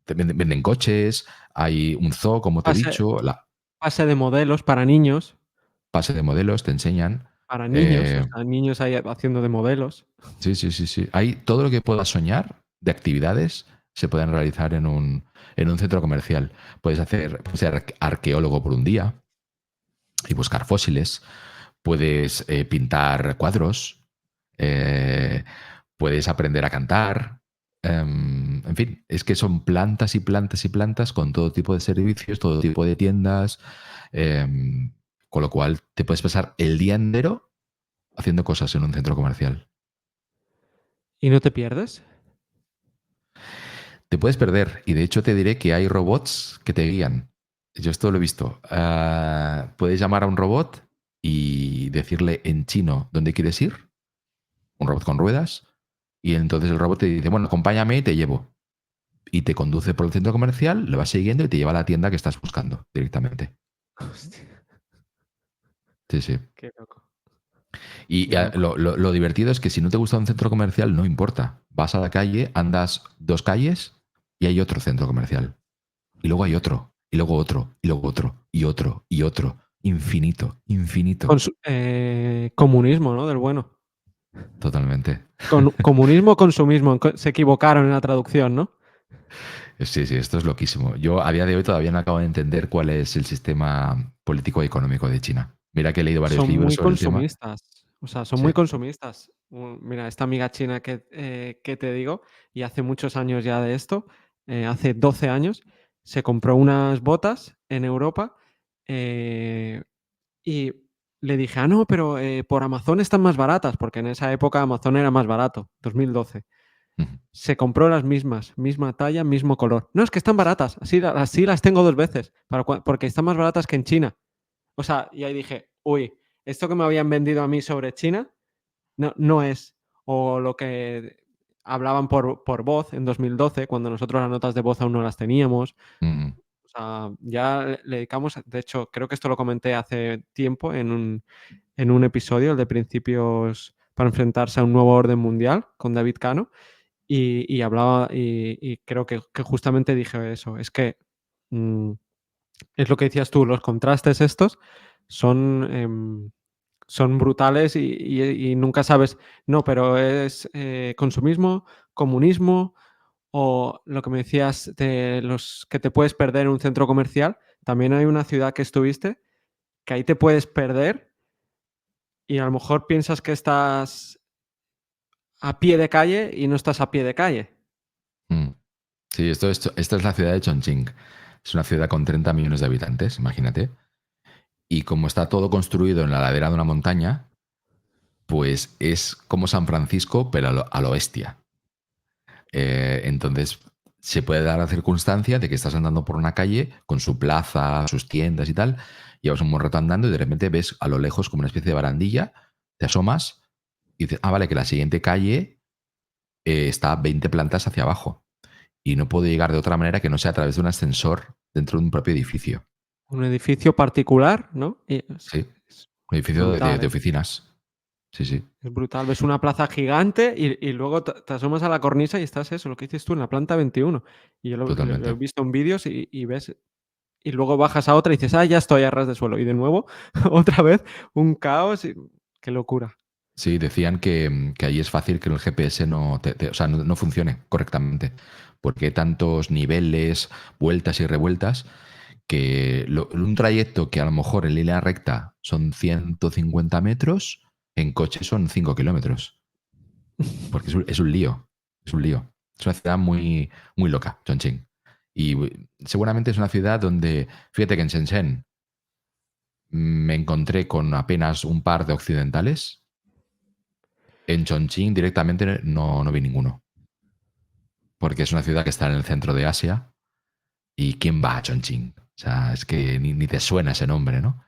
venden coches, hay un zoo, como te he Pase, dicho, la pase de modelos pase de modelos, te enseñan. para niños, o eh, sea, niños ahí haciendo de modelos. sí, sí, sí, sí. Hay todo lo que puedas soñar de actividades se pueden realizar en un centro comercial. Puedes ser arqueólogo por un día y buscar fósiles. Puedes pintar cuadros, eh, puedes aprender a cantar. En fin, es que son plantas y plantas y plantas con todo tipo de servicios, todo tipo de tiendas, em, con lo cual te puedes pasar el día entero haciendo cosas en un centro comercial. ¿Y no te pierdes? Te puedes perder y de hecho te diré que hay robots que te guían. Yo esto lo he visto. Puedes llamar a un robot y decirle en chino dónde quieres ir, un robot con ruedas, y entonces el robot te dice, bueno, acompáñame y te llevo. Y te conduce por el centro comercial, lo vas siguiendo y te lleva a la tienda que estás buscando directamente. Hostia, Sí, sí. qué loco, Y qué loco. lo divertido es que si no te gusta un centro comercial, no importa. Vas a la calle, andas 2 calles y hay otro centro comercial. Y luego hay otro, y luego otro, y luego otro, y otro, y otro. Infinito, infinito. Comunismo, ¿no? Del bueno. Totalmente. Comunismo, consumismo. Se equivocaron en la traducción, ¿no? Sí, sí, esto es loquísimo. Yo a día de hoy todavía no acabo de entender cuál es el sistema político y económico de China. Mira que he leído varios Son libros muy sobre el tema. consumistas. O sea, son muy Sí. consumistas. Mira, esta amiga china que te digo, y hace muchos años ya de esto, hace 12 años, se compró unas botas en Europa, eh, y le dije: "Ah, no, pero, por Amazon están más baratas", porque en esa época Amazon era más barato, 2012. Ujú. Se compró las mismas, misma talla, mismo color. "No, es que están baratas, así las tengo 2 veces, porque están más baratas que en China". O sea, y ahí dije: "Uy, esto que me habían vendido a mí sobre China no es". O lo que hablaban por voz en 2012, cuando nosotros las notas de voz aún no las teníamos. Mm, O sea, ya le dedicamos, de hecho, creo que esto lo comenté hace tiempo en un episodio, el de Principios para enfrentarse a un nuevo orden mundial, con David Cano, y hablaba y creo que justamente dije eso. Es que, mm, es lo que decías tú, los contrastes estos son, son brutales y nunca sabes, no, pero es, consumismo, comunismo O lo que me decías de los que te puedes perder en un centro comercial, también hay una ciudad que estuviste que ahí te puedes perder y a lo mejor piensas que estás a pie de calle y no estás a pie de calle. Mm. Sí, esto es la ciudad de Chongqing. Es una ciudad con 30 millones de habitantes, imagínate. Y como está todo construido en la ladera de una montaña, pues es como San Francisco, pero a lo bestia. Entonces, se puede dar la circunstancia de que estás andando por una calle con su plaza, sus tiendas y tal, llevas un buen rato andando y de repente ves a lo lejos como una especie de barandilla, te asomas y dices, ah, vale, que la siguiente calle está 20 plantas hacia abajo y no puedo llegar de otra manera que no sea a través de un ascensor dentro de un propio edificio. Un edificio particular, ¿no? Y Sí, un es edificio brutal, de ¿eh? oficinas. Sí, sí, Es brutal. Ves una plaza gigante y luego te asomas a la cornisa y estás eso, lo que dices tú, en la planta 21. Y yo lo he totalmente. visto en vídeos y ves y luego bajas a otra y dices: "Ah, ya estoy a ras de suelo". Y de nuevo, otra vez un caos y qué locura. Sí, decían que ahí es fácil que el GPS o sea, no funcione correctamente, porque hay tantos niveles, vueltas y revueltas, que un trayecto que a lo mejor en línea recta son 150 metros, en coche son 5 kilómetros, porque es un lío, es un lío. Es una ciudad muy, muy loca, Chongqing. Y seguramente es una ciudad donde, fíjate que en Shenzhen me encontré con apenas un par de occidentales. En Chongqing directamente no vi ninguno, porque es una ciudad que está en el centro de Asia. ¿Y quién va a Chongqing? O sea, es que ni te suena ese nombre, ¿no?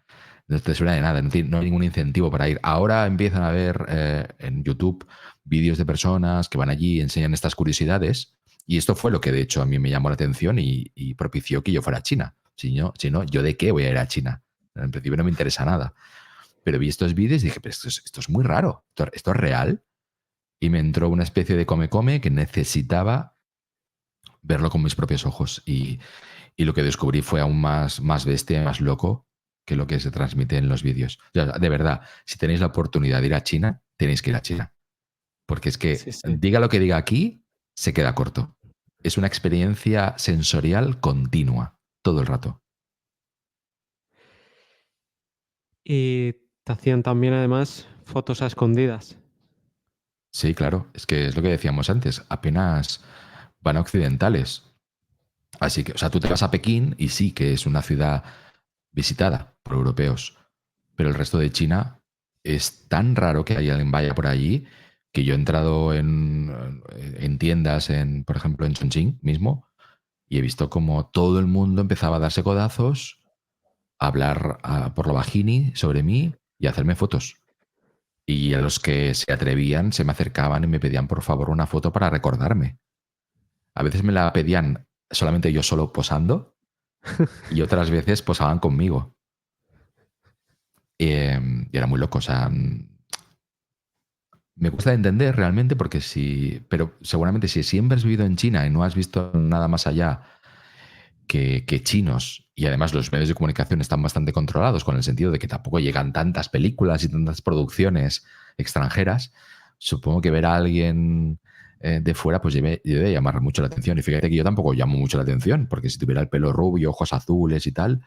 No te suena de nada, no hay ningún incentivo para ir. Ahora empiezan a ver en YouTube vídeos de personas que van allí y enseñan estas curiosidades. Y esto fue lo que de hecho a mí me llamó la atención y propició que yo fuera a China. Si no, ¿yo de qué voy a ir a China? En principio no me interesa nada. Pero vi estos vídeos y dije, pero esto es muy raro. Esto es real? Y me entró una especie de come-come que necesitaba verlo con mis propios ojos. Y lo que descubrí fue aún más bestia, más loco que lo que se transmite en los vídeos. O sea, de verdad, si tenéis la oportunidad de ir a China, tenéis que ir a China. Porque es Sí, que sí. diga lo que diga aquí, se queda corto. Es una experiencia sensorial continua, todo el rato. Y te hacían también, además, fotos a escondidas. Sí, claro, es que es lo que decíamos antes, apenas van a occidentales. Así que, o sea, tú te vas a Pekín y sí que es una ciudad visitada por europeos, pero el resto de China es tan raro que alguien vaya por allí que yo he entrado en tiendas, por ejemplo, en Chongqing mismo, y he visto como todo el mundo empezaba a darse codazos, a hablar por lo bajini sobre mí y a hacerme fotos. Y a los que se atrevían se me acercaban y me pedían por favor una foto para recordarme. A veces me la pedían solamente yo solo posando y otras veces posaban conmigo. Y era muy loco, o sea, me cuesta entender realmente porque pero seguramente si siempre has vivido en China y no has visto nada más allá que chinos, y además los medios de comunicación están bastante controlados con el sentido de que tampoco llegan tantas películas y tantas producciones extranjeras, supongo que ver a alguien de fuera pues debe llamar mucho la atención. Y fíjate que yo tampoco llamo mucho la atención, porque si tuviera el pelo rubio, ojos azules y tal,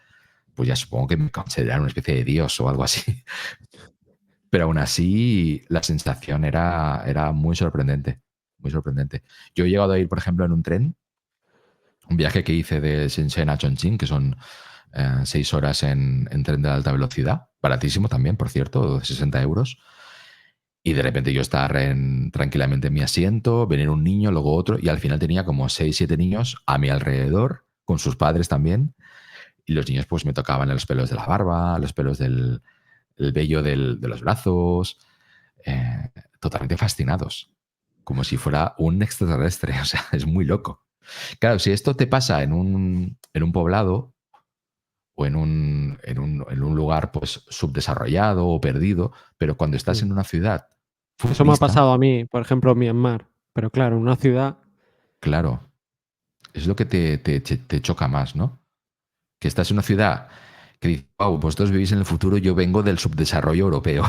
pues ya supongo que me consideran una especie de dios o algo así. Pero aún así, la sensación era muy sorprendente. Muy sorprendente. Yo he llegado a ir, por ejemplo, en un tren, un viaje que hice de Shenzhen a Chongqing, que son 6 horas en tren de alta velocidad, baratísimo también, por cierto, 60 euros. Y de repente yo estar tranquilamente en mi asiento, venir un niño, luego otro, y al final tenía como 6 7 niños a mi alrededor, con sus padres también. Y los niños pues me tocaban los pelos de la barba, los pelos del el vello de los brazos, eh, totalmente fascinados, como si fuera un extraterrestre. O sea, es muy loco. Claro, si esto te pasa en un poblado o en un lugar pues subdesarrollado o perdido, pero cuando estás Sí. en una ciudad Eso me ha futurista, pasado a mí, por ejemplo, en Myanmar. Pero claro, en una ciudad claro, es lo que te choca más, ¿no? Que estás en una ciudad que dice, wow, vosotros vivís en el futuro, yo vengo del subdesarrollo europeo.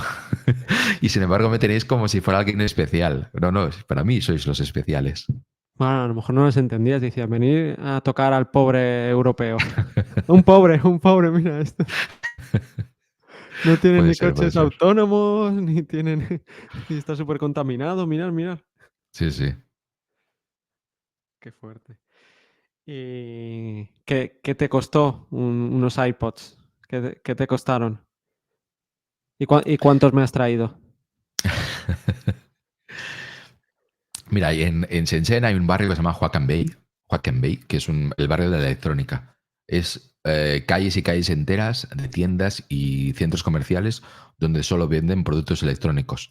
Y sin embargo me tenéis como si fuera alguien especial. No, no, para mí sois los especiales. Bueno, a lo mejor no los entendías, decías: "Venid a tocar al pobre europeo". Un pobre, mira esto. No tienen Puede ni ser, puede coches ser. autónomos, ni tienen y está supercontaminado, mirad, mirad. Sí, sí. Qué fuerte. ¿Y qué te costó unos iPods? ¿Qué te costaron? ¿Y cuántos me has traído? Mira, en Shenzhen hay un barrio que se llama Huaqianbei, que es el barrio de la electrónica. Es calles y calles enteras de tiendas y centros comerciales donde solo venden productos electrónicos.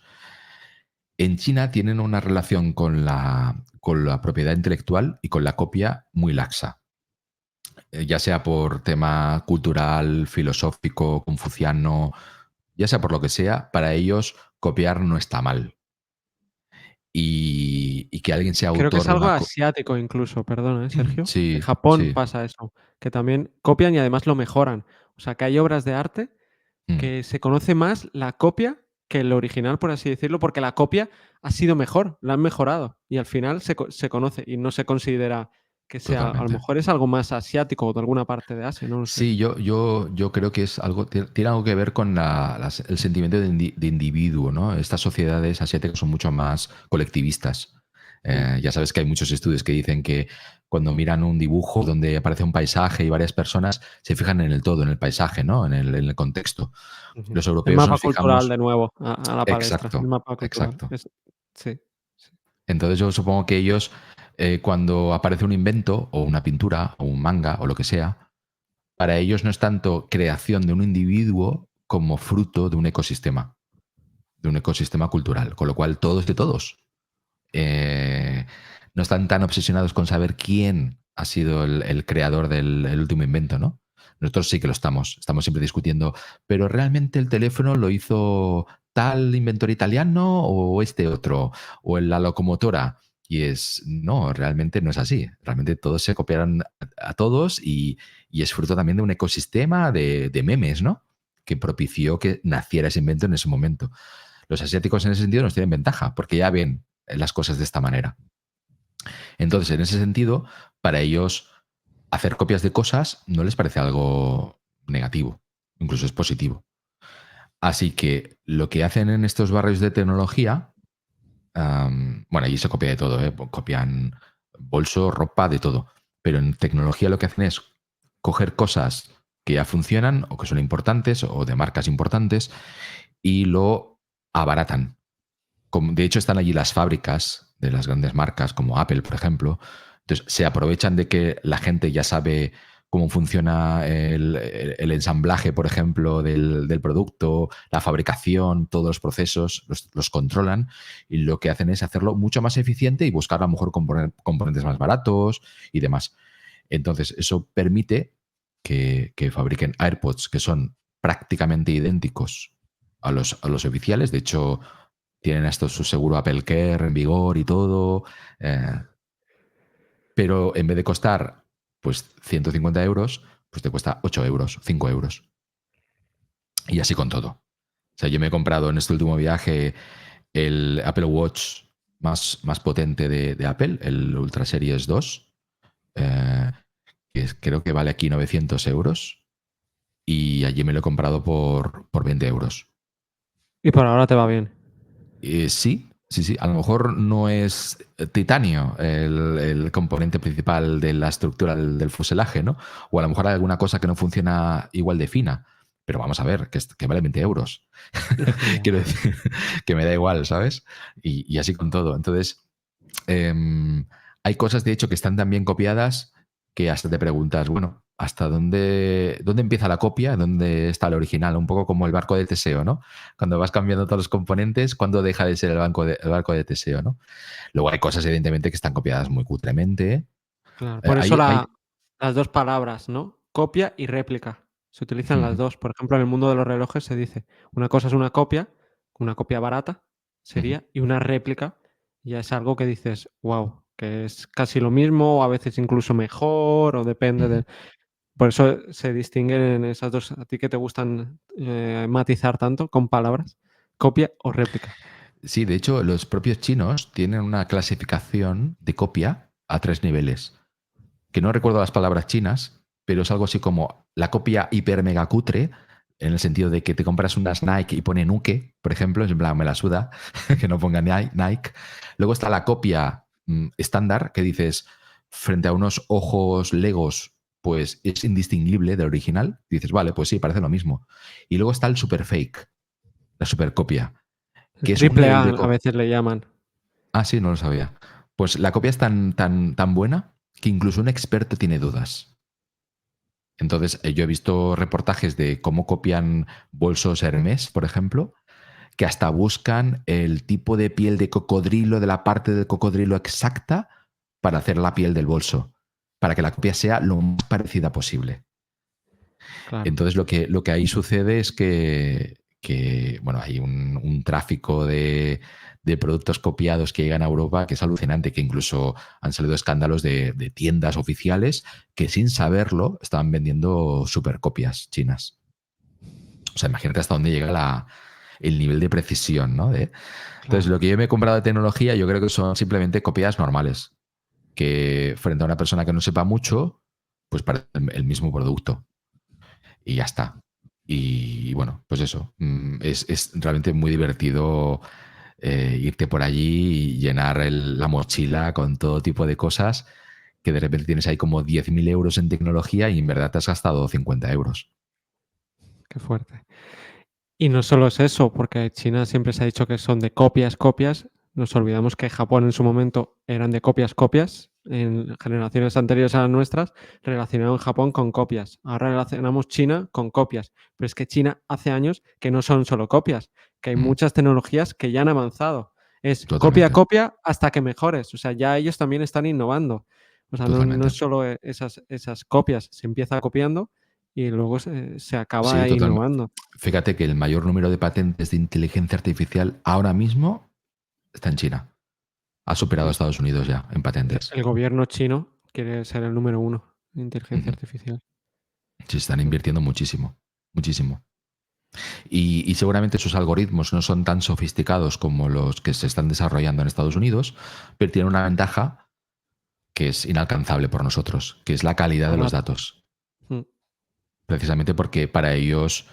En China tienen una relación con la propiedad intelectual y con la copia muy laxa. Ya sea por tema cultural, filosófico, confuciano, ya sea por lo que sea, para ellos copiar no está mal. Y que alguien sea Creo que es autor de algo una... asiático incluso, perdona, Sergio. En Sí, Japón sí. pasa eso, que también copian y además lo mejoran. O sea, que hay obras de arte Mm, que se conoce más la copia que el original, por así decirlo, porque la copia ha sido mejor, la han mejorado y al final se conoce y no se considera que sea, a lo totalmente. mejor es algo más asiático o de alguna parte de Asia, no lo sé. Sí, yo creo que es algo, tiene algo que ver con el sentimiento de individuo, ¿no? Estas sociedades asiáticas son mucho más colectivistas. Mm, Ya sabes que hay muchos estudios que dicen que cuando miran un dibujo donde aparece un paisaje y varias personas, se fijan en el todo, en el paisaje, ¿no? En el contexto. ujú. Los El europeos mapa nos cultural fijamos... de nuevo, a la palestra, el Exacto, mapa cultural. exacto. Sí, sí. Entonces yo supongo que ellos, cuando aparece un invento o una pintura o un manga o lo que sea, para ellos no es tanto creación de un individuo como fruto de un ecosistema cultural, con lo cual todo es de todos. Eh, no están tan obsesionados con saber quién ha sido el creador del el último invento, ¿no? Nosotros sí que lo estamos siempre discutiendo, pero realmente el teléfono lo hizo tal inventor italiano o este otro, o en la locomotora. Y no, realmente no es así. Realmente todos se copiaron a todos y es fruto también de un ecosistema de memes, ¿no? Que propició que naciera ese invento en ese momento. Los asiáticos en ese sentido nos tienen ventaja, porque ya ven las cosas de esta manera. Entonces, en ese sentido, para ellos, hacer copias de cosas no les parece algo negativo, incluso es positivo. Así que lo que hacen en estos barrios de tecnología, bueno, allí se copia de todo, ¿eh? Copian bolso, ropa, de todo. Pero en tecnología lo que hacen es coger cosas que ya funcionan o que son importantes o de marcas importantes y lo abaratan. De hecho, están allí las fábricas de las grandes marcas, como Apple, por ejemplo. Entonces, se aprovechan de que la gente ya sabe cómo funciona el ensamblaje, por ejemplo, del producto, la fabricación, todos los procesos, los controlan y lo que hacen es hacerlo mucho más eficiente y buscar a lo mejor componentes más baratos y demás. Entonces, eso permite que fabriquen AirPods que son prácticamente idénticos a los oficiales. De hecho, tienen esto su seguro Apple Care en vigor y todo. Pero en vez de costar pues 150 euros, pues te cuesta 8 euros, 5 euros. Y así con todo. O sea, yo me he comprado en este último viaje el Apple Watch más potente de Apple, el Ultra Series 2, eh, creo que vale aquí 900 euros. Y allí me lo he comprado por 20 euros. Y por ahora te va bien. Sí, sí, sí. A lo mejor no es titanio el componente principal de la estructura del fuselaje, ¿no? O a lo mejor hay alguna cosa que no funciona igual de fina. Pero vamos a ver, que vale 20 euros. Ya. Quiero decir, que me da igual, ¿sabes? Y así con todo. Entonces, hay cosas, de hecho, que están tan bien copiadas que hasta te preguntas, bueno, ¿hasta dónde empieza la copia? ¿Dónde está el original? Un poco como el barco de Teseo, ¿no? Cuando vas cambiando todos los componentes, ¿cuándo deja de ser el barco de Teseo, ¿no? Luego hay cosas, evidentemente, que están copiadas muy cutremente. Claro, por eso Hay... las 2 palabras, ¿no? Copia y réplica. Se utilizan las Ujú, 2. Por ejemplo, en el mundo de los relojes se dice, una cosa es una copia barata ujú, sería, y una réplica ya es algo que dices: "Guau", que es casi lo mismo, o a veces incluso mejor, o depende ujú. de por eso se distinguen en esas 2 a ti que te gustan, matizar tanto con palabras, copia o réplica. Sí, de hecho, los propios chinos tienen una clasificación de copia a 3 niveles. Que no recuerdo las palabras chinas, pero es algo así como la copia hiper mega cutre, en el sentido de que te compras unas Nike y pone Nuke, por ejemplo, es en plan, me la suda, que no ponga Nike. Luego está la copia estándar, que dices, frente a unos ojos Legos, pues es indistinguible del original. Dices, vale, pues sí, parece lo mismo. Y luego está el super fake, la super copia, El que es un triple nivel A de... a veces le llaman. Ah, sí, no lo sabía. Pues la copia es tan buena que incluso un experto tiene dudas. Entonces, yo he visto reportajes de cómo copian bolsos Hermès, por ejemplo, que hasta buscan el tipo de piel de cocodrilo, de la parte del cocodrilo exacta, para hacer la piel del bolso, para que la copia sea lo más parecida posible. Claro. Entonces, lo que ahí sucede es que bueno, hay un tráfico de productos copiados que llegan a Europa que es alucinante, que incluso han salido escándalos de tiendas oficiales que sin saberlo estaban vendiendo supercopias chinas. O sea, imagínate hasta dónde llega el nivel de precisión, ¿no? Entonces, Claro. lo que yo me he comprado de tecnología, yo creo que son simplemente copias normales, que frente a una persona que no sepa mucho, pues parece el mismo producto. Y ya está. Y bueno, pues eso. Es realmente muy divertido irte por allí y llenar la mochila con todo tipo de cosas que de repente tienes ahí como 10.000 euros en tecnología y en verdad te has gastado 50 euros. Qué fuerte. Y no solo es eso, porque China siempre se ha dicho que son de copias, copias. Nos olvidamos que Japón en su momento eran de copias, copias. En generaciones anteriores a las nuestras, relacionaron Japón con copias. Ahora relacionamos China con copias. Pero es que China hace años que no son solo copias, que hay Mm, muchas tecnologías que ya han avanzado. Es copia, totalmente, copia hasta que mejores. O sea, ya ellos también están innovando. O sea, no totalmente. es solo esas copias. Se empieza copiando y luego se Sí, acaba totalmente. innovando. Fíjate que el mayor número de patentes de inteligencia artificial ahora mismo está en China. Ha superado a Estados Unidos ya en patentes. El gobierno chino quiere ser el número uno en inteligencia Ujú. artificial. Se están Mm, invirtiendo muchísimo, muchísimo. Y seguramente sus algoritmos no son tan sofisticados como los que se están desarrollando en Estados Unidos, pero tienen una ventaja que es inalcanzable por nosotros, que es la calidad de los los datos. datos. Mm, Precisamente porque para ellos,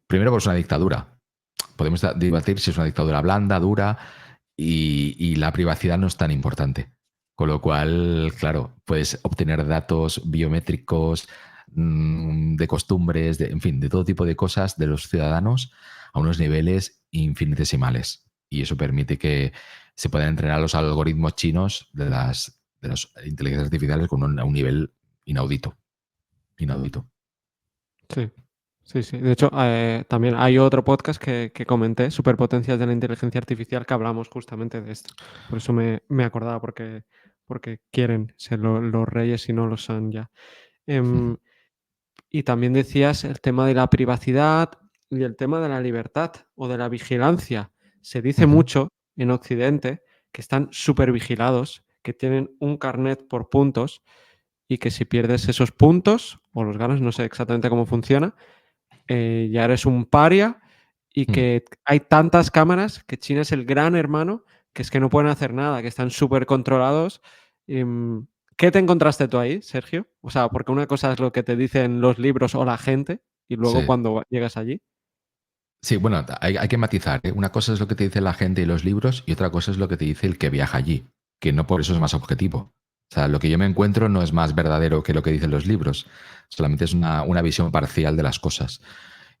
primero, pues es una dictadura. Podemos debatir si es una dictadura blanda, dura, y la privacidad no es tan importante. Con lo cual, claro, puedes obtener datos biométricos, de costumbres, en fin, de todo tipo de cosas de los ciudadanos a unos niveles infinitesimales. Y eso permite que se puedan entrenar los algoritmos chinos de las inteligencias artificiales a un nivel inaudito. Inaudito. sí, sí, sí. De hecho, también hay otro podcast que comenté, Superpotencias de la inteligencia artificial, que hablamos justamente de esto. Por eso me acordaba, porque quieren ser los reyes y no lo son ya. Em, y también decías el tema de la privacidad y el tema de la libertad o de la vigilancia. Se dice Ujú. mucho en Occidente que están supervigilados, que tienen un carnet por puntos y que si pierdes esos puntos o los ganas, no sé exactamente cómo funciona, ya eres un paria y Mm. que hay tantas cámaras que China es el gran hermano que es que no pueden hacer nada, que están súper controlados. ¿Qué te encontraste tú ahí, Sergio? O sea, porque una cosa es lo que te dicen los libros o la gente y luego Sí. cuando llegas allí. Sí, bueno, hay que matizar, ¿eh? Una cosa es lo que te dice la gente y los libros y otra cosa es lo que te dice el que viaja allí, que no por eso es más objetivo. O sea, lo que yo me encuentro no es más verdadero que lo que dicen los libros, solamente es una visión parcial de las cosas.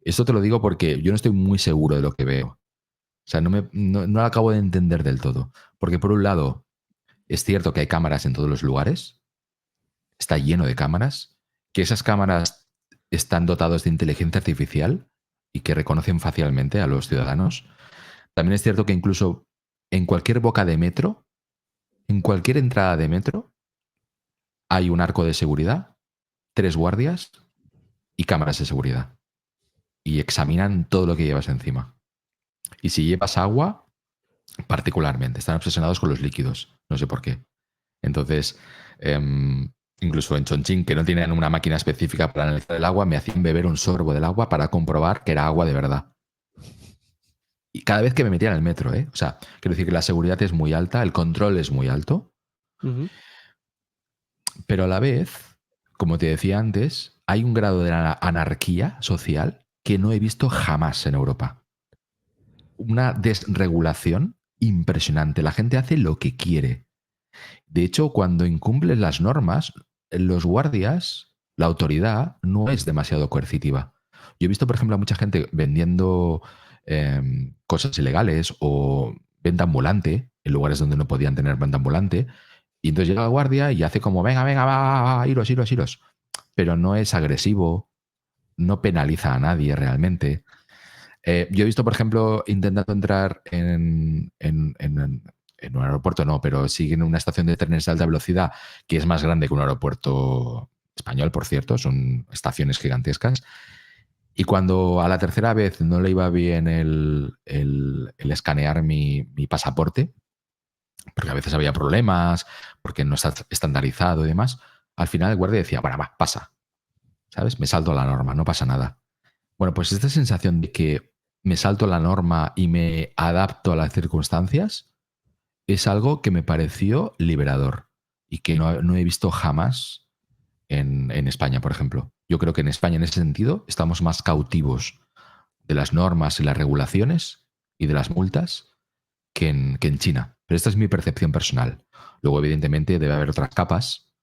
Esto te lo digo porque yo no estoy muy seguro de lo que veo. O sea, no lo acabo de entender del todo. Porque por un lado, es cierto que hay cámaras en todos los lugares, está lleno de cámaras, que esas cámaras están dotadas de inteligencia artificial y que reconocen facialmente a los ciudadanos. También es cierto que incluso en cualquier boca de metro, en cualquier entrada de metro, hay un arco de seguridad, 3 guardias y cámaras de seguridad. Y examinan todo lo que llevas encima. Y si llevas agua, particularmente, están obsesionados con los líquidos. No sé por qué. Entonces, incluso en Chongqing, que no tienen una máquina específica para analizar el agua, me hacían beber un sorbo del agua para comprobar que era agua de verdad. Y cada vez que me metía en el metro, ¿eh? O sea, quiero decir que la seguridad es muy alta, el control es muy alto. Ujú. Pero a la vez, como te decía antes, hay un grado de anarquía social que no he visto jamás en Europa. Una desregulación impresionante. La gente hace lo que quiere. De hecho, cuando incumples las normas, los guardias, la autoridad, no es demasiado coercitiva. Yo he visto, por ejemplo, a mucha gente vendiendo cosas ilegales o venta ambulante en lugares donde no podían tener venta ambulante. Y entonces llega el guardia y hace como, venga, venga, va, iros, iros, iros. Pero no es agresivo, no penaliza a nadie realmente. Yo he visto, por ejemplo, intentando entrar en un aeropuerto, no, pero sí en una estación de trenes de alta velocidad, que es más grande que un aeropuerto español, por cierto, son estaciones gigantescas. Y cuando a la tercera vez no le iba bien el escanear mi pasaporte, porque a veces había problemas, porque no está estandarizado y demás, al final el guardia decía, bueno, va, pasa, ¿sabes? Me salto la norma, no pasa nada. Bueno, pues esta sensación de que me salto la norma y me adapto a las circunstancias es algo que me pareció liberador y que no he visto jamás en España, por ejemplo. Yo creo que en España, en ese sentido, estamos más cautivos de las normas y las regulaciones y de las multas que en China. Pero esta es mi percepción personal. Luego, evidentemente, debe haber otras capas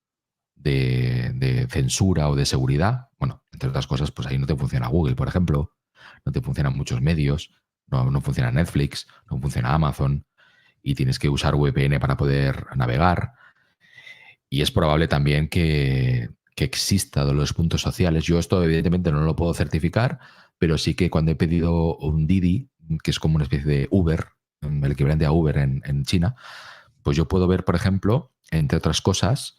de censura o de seguridad. Bueno, entre otras cosas, pues ahí no te funciona Google, por ejemplo, no te funcionan muchos medios, no funciona Netflix, no funciona Amazon y tienes que usar VPN para poder navegar. Y es probable también que exista de los puntos sociales. Yo esto evidentemente no lo puedo certificar, pero sí que cuando he pedido un Didi, que es como una especie de Uber, el equivalente a Uber en China, pues yo puedo ver, por ejemplo, entre otras cosas,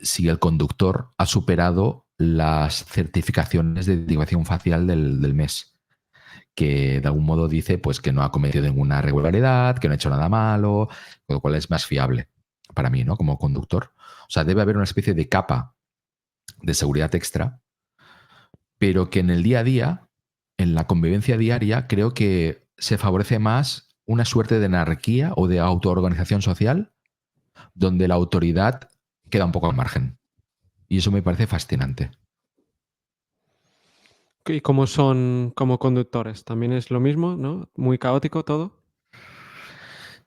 si el conductor ha superado las certificaciones de identificación facial del mes, que de algún modo dice pues, que no ha cometido ninguna irregularidad, que no ha hecho nada malo, con lo cual es más fiable para mí, ¿no? Como conductor. O sea, debe haber una especie de capa de seguridad extra, pero que en el día a día, en la convivencia diaria, creo que se favorece más una suerte de anarquía o de autoorganización social donde la autoridad queda un poco al margen. Y eso me parece fascinante. ¿Y cómo son como conductores? ¿También es lo mismo, no? ¿Muy caótico todo?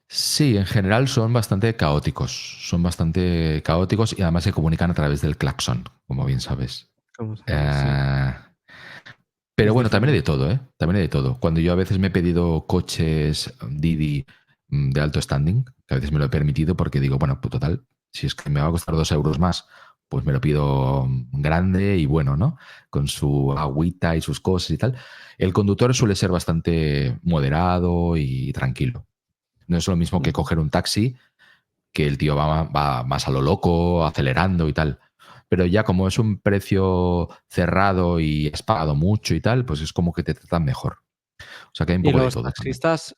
Sí, en general son bastante caóticos. Son bastante caóticos y además se comunican a través del claxon, como bien sabes. Como sabes, sí, Eh, pero es bueno, también hay de diferente. todo, ¿eh? También hay de todo. Cuando yo a veces me he pedido coches Didi de alto standing, que a veces me lo he permitido porque digo, bueno, pues total, si es que me va a costar 2 euros más, pues me lo pido grande y bueno, ¿no? Con su agüita y sus cosas y tal. El conductor suele ser bastante moderado y tranquilo. No es lo mismo que Ujú. coger un taxi, que el tío va más a lo loco, acelerando y tal. Pero ya como es un precio cerrado y has pagado mucho y tal, pues es como que te tratan mejor. O sea que hay un ¿Y poco de los todo también. taxistas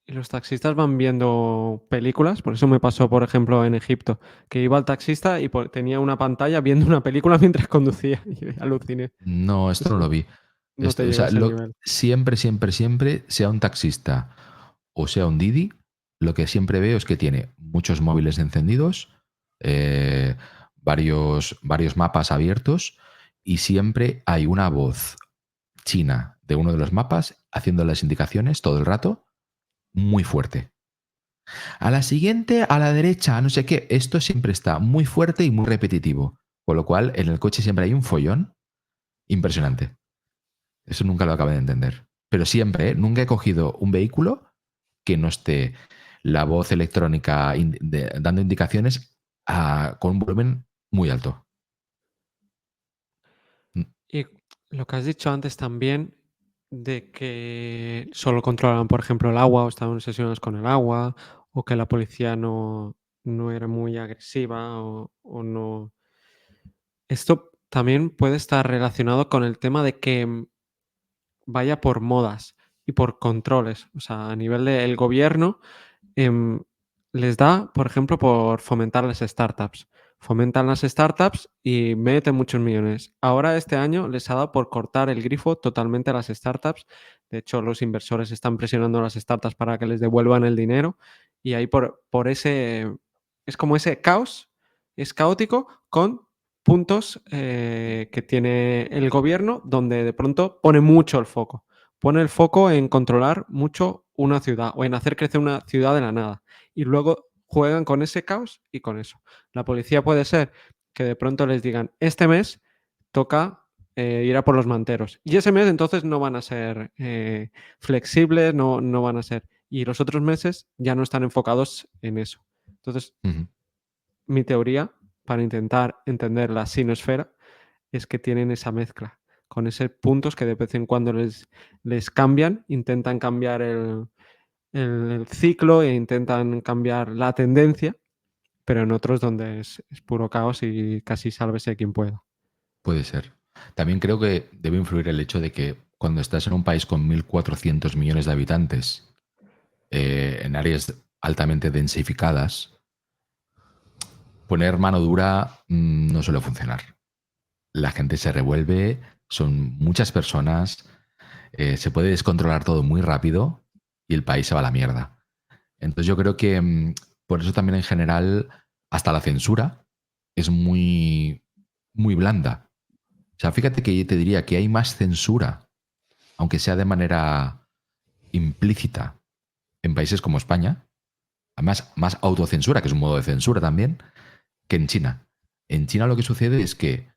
y los taxistas van viendo películas? Por eso me pasó, por ejemplo, en Egipto, que iba al taxista y tenía una pantalla viendo una película mientras conducía, y yo aluciné. No, esto no Eso lo vi. no te O llegó a sea, ese nivel. siempre, siempre, siempre, sea un taxista o sea un Didi, lo que siempre veo es que tiene muchos móviles encendidos, eh, varios mapas abiertos y siempre hay una voz china de uno de los mapas haciendo las indicaciones todo el rato muy fuerte. A la siguiente, a la derecha, no sé qué. Esto siempre está muy fuerte y muy repetitivo. Con lo cual, en el coche siempre hay un follón impresionante. Eso nunca lo acabé de entender. Pero siempre, ¿eh? Nunca he cogido un vehículo que no esté la voz electrónica dando indicaciones con un volumen muy alto. Mm, Y lo que has dicho antes también de que solo controlan, por ejemplo, el agua o estaban obsesionados con el agua o que la policía no era muy agresiva o no. Esto también puede estar relacionado con el tema de que vaya por modas y por controles. O sea, a nivel del gobierno, em, les da, por ejemplo, por fomentar las startups. Fomentan las startups y meten muchos millones. Ahora este año les ha dado por cortar el grifo totalmente a las startups. De hecho, los inversores están presionando a las startups para que les devuelvan el dinero y ahí por ese es como ese caos, es caótico con puntos que tiene el gobierno donde de pronto pone mucho el foco. Pone el foco en controlar mucho una ciudad o en hacer crecer una ciudad de la nada. Y luego juegan con ese caos y con eso. La policía puede ser que de pronto les digan, este mes toca ir a por los manteros. Y ese mes entonces no van a ser flexibles, no van a ser. Y los otros meses ya no están enfocados en eso. Entonces, mi teoría para intentar entender la sinosfera es que tienen esa mezcla, con esos puntos que de vez en cuando les cambian, intentan cambiar el ciclo e intentan cambiar la tendencia, pero en otros donde es puro caos y casi sálvese quien pueda. Puede ser. También creo que debe influir el hecho de que cuando estás en un país con 1.400 millones de habitantes, en áreas altamente densificadas, poner mano dura no suele funcionar. La gente se revuelve, son muchas personas, se puede descontrolar todo muy rápido y el país se va a la mierda. Entonces yo creo que por eso también en general hasta la censura es muy, muy blanda. O sea, fíjate que yo te diría que hay más censura, aunque sea de manera implícita, en países como España, además más autocensura, que es un modo de censura también, que en China. En China lo que sucede es que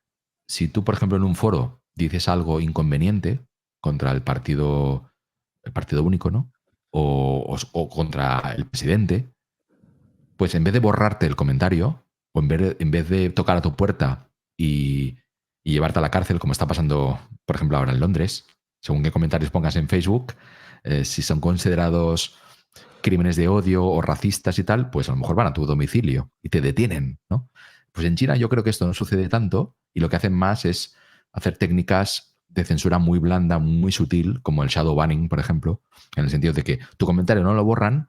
si tú, por ejemplo, en un foro dices algo inconveniente contra el partido único, ¿no? O contra el presidente, pues en vez de borrarte el comentario, o en vez de tocar a tu puerta y llevarte a la cárcel, como está pasando, por ejemplo, ahora en Londres, según qué comentarios pongas en Facebook, si son considerados crímenes de odio o racistas y tal, pues a lo mejor van a tu domicilio y te detienen, ¿no? Pues en China yo creo que esto no sucede tanto y lo que hacen más es hacer técnicas de censura muy blanda, muy sutil, como el shadow banning, por ejemplo, en el sentido de que tu comentario no lo borran,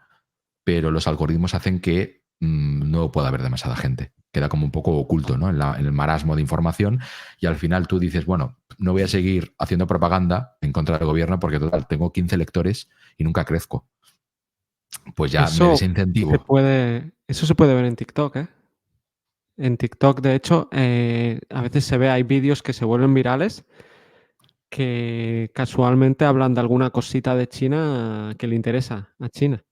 pero los algoritmos hacen que no pueda haber demasiada gente. Queda como un poco oculto, ¿no? En el marasmo de información y al final tú dices, bueno, no voy a seguir haciendo propaganda en contra del gobierno porque total, tengo 15 lectores y nunca crezco. Pues ya me Eso desincentivo. eso se puede ver en TikTok, ¿eh? En TikTok, de hecho, a veces se ve, hay vídeos que se vuelven virales que casualmente hablan de alguna cosita de China que le interesa a China.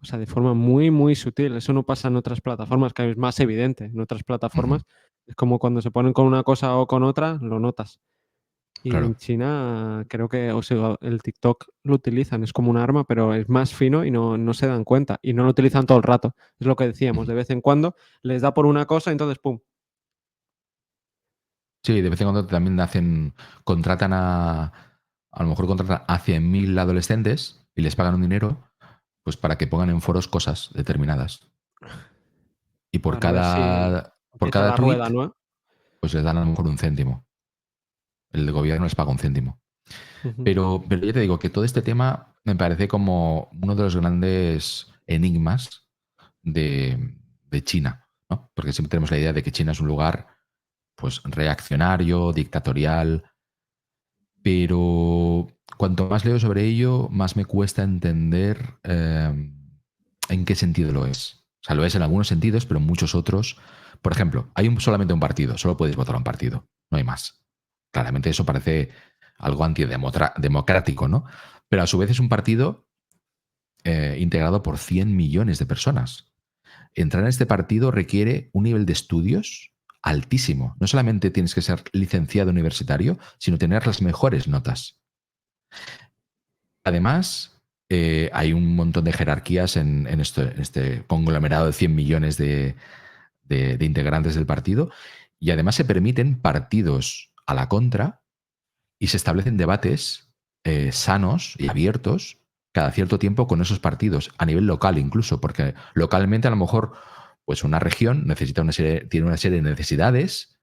O sea, de forma muy, muy sutil. Eso no pasa en otras plataformas, que es más evidente. En otras Ujú, plataformas es como cuando se ponen con una cosa o con otra, lo notas. Y en claro. China creo que, o sea, el TikTok lo utilizan, es como un arma, pero es más fino y no se dan cuenta. Y no lo utilizan todo el rato. Es lo que decíamos, Ujú. de vez en cuando les da por una cosa, entonces pum. Sí, de vez en cuando también contratan a lo mejor contratan a 100.000 adolescentes y les pagan un dinero, pues para que pongan en foros cosas determinadas. Y por Para ver si por empieza cada la tweet, rueda, ¿no? pues les dan a lo mejor un céntimo. El gobierno les paga un céntimo. Ujú. Pero ya te digo que todo este tema me parece como uno de los grandes enigmas de China, ¿no? Porque siempre tenemos la idea de que China es un lugar pues reaccionario, dictatorial, pero cuanto más leo sobre ello, más me cuesta entender en qué sentido lo es. O sea, lo es en algunos sentidos, pero en muchos otros. Por ejemplo, hay solamente un partido, solo puedes votar a un partido, no hay más. Claramente eso parece algo antidemocrático, ¿no? Pero a su vez es un partido integrado por 100 millones de personas. Entrar en este partido requiere un nivel de estudios altísimo. No solamente tienes que ser licenciado universitario, sino tener las mejores notas. Además, hay un montón de jerarquías en este conglomerado de 100 millones de integrantes del partido y además se permiten partidos a la contra y se establecen debates sanos y abiertos cada cierto tiempo con esos partidos, a nivel local incluso, porque localmente a lo mejor pues una región tiene una serie de necesidades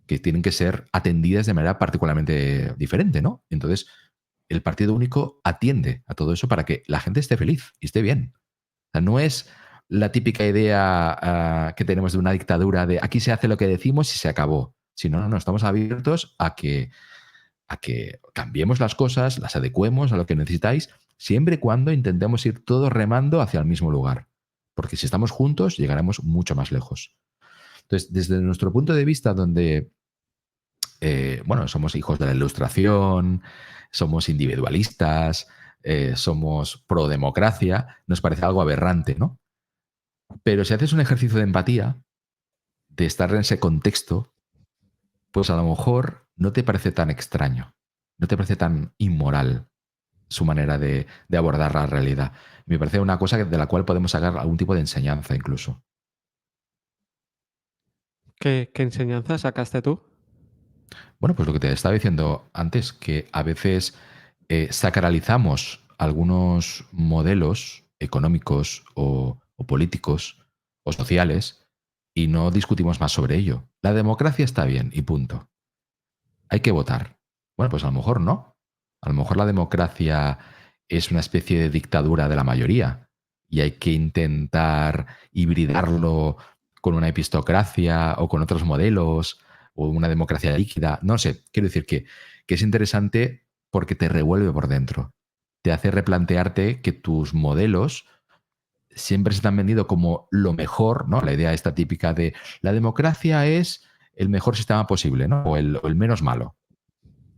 que tienen que ser atendidas de manera particularmente diferente, ¿no? Entonces, el partido único atiende a todo eso para que la gente esté feliz y esté bien. O sea, no es la típica idea que tenemos de una dictadura de aquí se hace lo que decimos y se acabó. Sino, no, estamos abiertos a que cambiemos las cosas, las adecuemos a lo que necesitáis, siempre y cuando intentemos ir todos remando hacia el mismo lugar. Porque si estamos juntos, llegaremos mucho más lejos. Entonces, desde nuestro punto de vista, donde, bueno, somos hijos de la Ilustración, somos individualistas, somos pro democracia, nos parece algo aberrante, ¿no? Pero si haces un ejercicio de empatía, de estar en ese contexto, pues a lo mejor no te parece tan extraño, no te parece tan inmoral su manera de abordar la realidad. Me parece una cosa de la cual podemos sacar algún tipo de enseñanza incluso. ¿Qué enseñanza sacaste tú? Bueno, pues lo que te estaba diciendo antes, que a veces sacralizamos algunos modelos económicos o políticos o sociales y no discutimos más sobre ello. La democracia está bien y punto. Hay que votar. Bueno, pues a lo mejor no. A lo mejor la democracia es una especie de dictadura de la mayoría y hay que intentar hibridarlo con una epistocracia o con otros modelos o una democracia líquida. No sé, quiero decir que es interesante porque te revuelve por dentro. Te hace replantearte que tus modelos siempre se te han vendido como lo mejor, ¿no? La idea esta típica de la democracia es el mejor sistema posible, ¿no? O el menos malo.